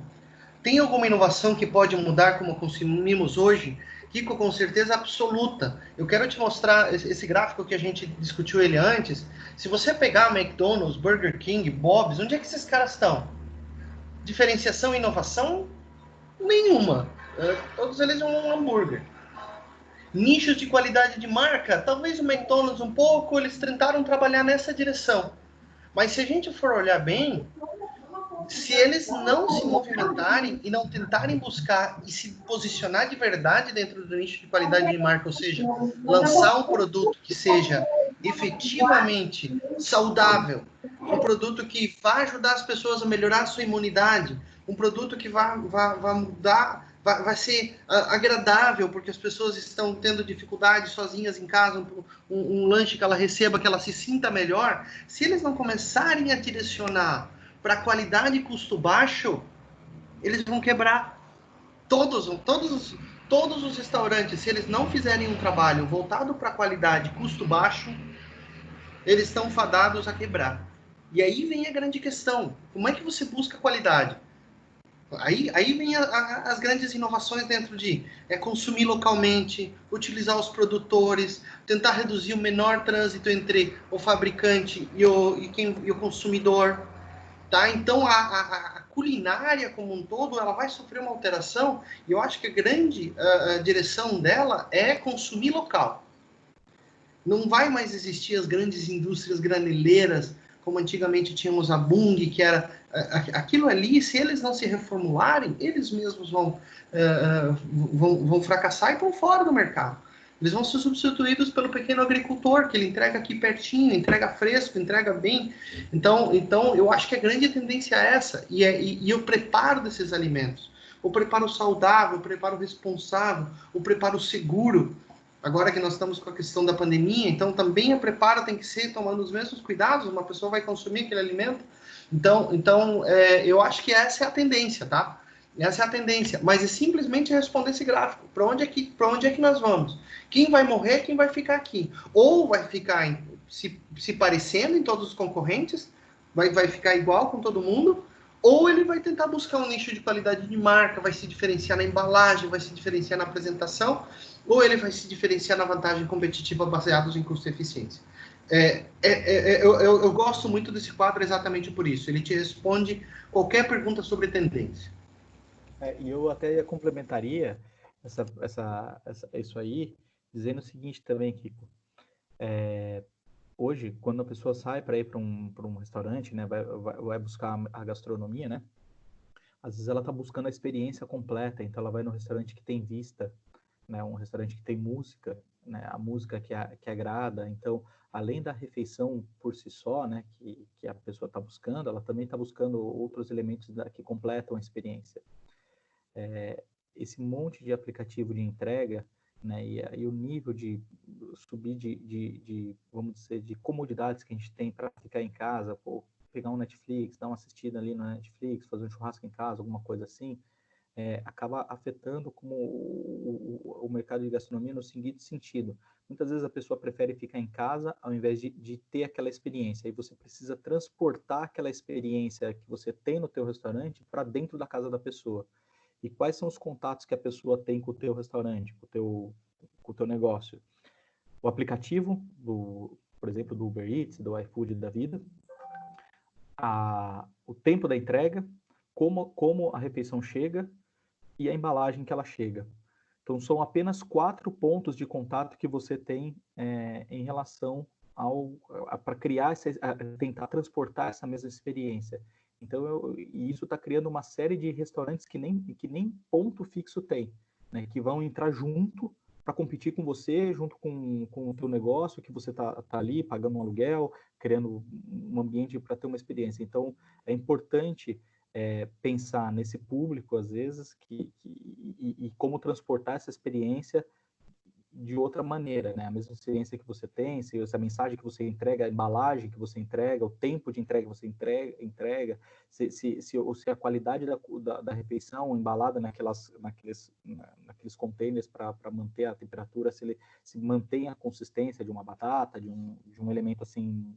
Tem alguma inovação que pode mudar como consumimos hoje? Kiko, com certeza absoluta. Eu quero te mostrar esse gráfico que a gente discutiu ele antes. Se você pegar McDonald's, Burger King, Bob's, onde é que esses caras estão? Diferenciação e inovação? Nenhuma. Todos eles um hambúrguer. Nichos de qualidade de marca? Talvez o McDonald's um pouco, eles tentaram trabalhar nessa direção. Mas se a gente for olhar bem, se eles não se movimentarem e não tentarem buscar e se posicionar de verdade dentro do nicho de qualidade de marca, ou seja, lançar um produto que seja efetivamente saudável, um produto que vai ajudar as pessoas a melhorar a sua imunidade, um produto que vai mudar, vai ser agradável, porque as pessoas estão tendo dificuldade sozinhas em casa, um lanche que ela receba, que ela se sinta melhor. Se eles não começarem a direcionar para qualidade e custo baixo, eles vão quebrar. Todos os restaurantes, se eles não fizerem um trabalho voltado para qualidade e custo baixo, eles estão fadados a quebrar. E aí vem a grande questão: como é que você busca qualidade? Aí vem as grandes inovações dentro de consumir localmente, utilizar os produtores, tentar reduzir o menor trânsito entre o fabricante e o consumidor. Tá? Então, a culinária como um todo, ela vai sofrer uma alteração, e eu acho que a grande direção dela é consumir local. Não vai mais existir as grandes indústrias graneleiras, como antigamente tínhamos a Bung, que era aquilo ali. Se eles não se reformularem, eles mesmos vão fracassar e estão fora do mercado. Eles vão ser substituídos pelo pequeno agricultor, que ele entrega aqui pertinho, entrega fresco, entrega bem. Então eu acho que a grande tendência é essa, e o preparo desses alimentos, o preparo saudável, o preparo responsável, o preparo seguro. Agora que nós estamos com a questão da pandemia, então também a preparo tem que ser tomando os mesmos cuidados, uma pessoa vai consumir aquele alimento. Então eu acho que essa é a tendência, tá? Essa é a tendência, mas é simplesmente responder esse gráfico. Para onde é que nós vamos? Quem vai morrer, quem vai ficar aqui? Ou vai ficar se parecendo em todos os concorrentes, vai ficar igual com todo mundo, ou ele vai tentar buscar um nicho de qualidade de marca, vai se diferenciar na embalagem, vai se diferenciar na apresentação, ou ele vai se diferenciar na vantagem competitiva baseados em custo e eficiência. Eu gosto muito desse quadro exatamente por isso. Ele te responde qualquer pergunta sobre tendência. E eu até complementaria isso aí, dizendo o seguinte também, Kiko. Hoje, quando a pessoa sai para ir para um restaurante, né, vai buscar a gastronomia, né, às vezes ela está buscando a experiência completa, então ela vai no restaurante que tem vista, né, um restaurante que tem música, né, a música que agrada. Então, além da refeição por si só, né, que a pessoa está buscando, ela também está buscando outros elementos que completam a experiência. Esse monte de aplicativo de entrega, né, e o nível de subir vamos dizer, de comodidades que a gente tem para ficar em casa, pegar um Netflix, dar uma assistida ali no Netflix, fazer um churrasco em casa, alguma coisa assim, acaba afetando como o mercado de gastronomia no seguinte sentido. Muitas vezes a pessoa prefere ficar em casa ao invés de ter aquela experiência. E você precisa transportar aquela experiência que você tem no teu restaurante para dentro da casa da pessoa. E quais são os contatos que a pessoa tem com o teu restaurante, com o teu negócio? o aplicativo, por exemplo, do Uber Eats, do iFood da vida, o tempo da entrega, como a refeição chega e a embalagem que ela chega. Então, são apenas 4 pontos de contato que você tem em relação para criar, tentar transportar essa mesma experiência. Então, e isso está criando uma série de restaurantes que nem ponto fixo tem, né? Que vão entrar junto para competir com você, junto com o teu negócio, que você tá ali pagando um aluguel, criando um ambiente para ter uma experiência. Então, é importante pensar nesse público, às vezes, e como transportar essa experiência de outra maneira, né? A mesma experiência que você tem, se essa mensagem que você entrega, a embalagem que você entrega, o tempo de entrega que você entrega, se a qualidade da refeição embalada naqueles containers para manter a temperatura, se mantém a consistência de uma batata, de um elemento assim,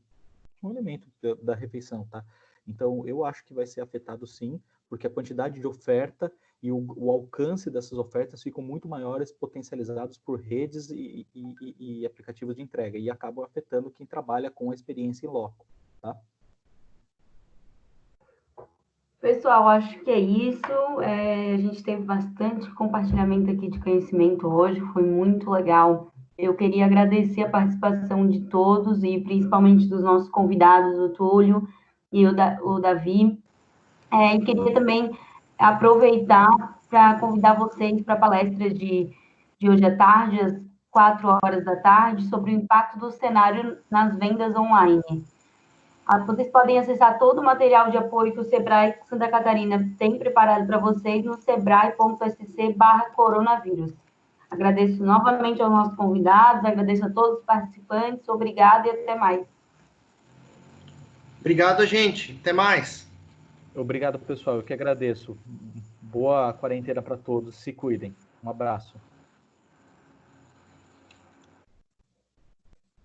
um elemento da refeição, tá? Então, eu acho que vai ser afetado sim, porque a quantidade de oferta e o alcance dessas ofertas ficam muito maiores, potencializados por redes e aplicativos de entrega, e acabam afetando quem trabalha com a experiência em loco, tá? Pessoal, acho que é isso. A gente teve bastante compartilhamento aqui de conhecimento hoje, foi muito legal. Eu queria agradecer a participação de todos e principalmente dos nossos convidados, o Túlio e o Davi. E queria também aproveitar para convidar vocês para a palestra de hoje à tarde, às 4 horas da tarde, sobre o impacto do cenário nas vendas online. Vocês podem acessar todo o material de apoio que o Sebrae Santa Catarina tem preparado para vocês no sebrae.sc/coronavírus. Agradeço novamente aos nossos convidados, agradeço a todos os participantes, obrigada e até mais. Obrigado, gente. Até mais. Obrigado, pessoal. Eu que agradeço. Boa quarentena para todos. Se cuidem. Um abraço.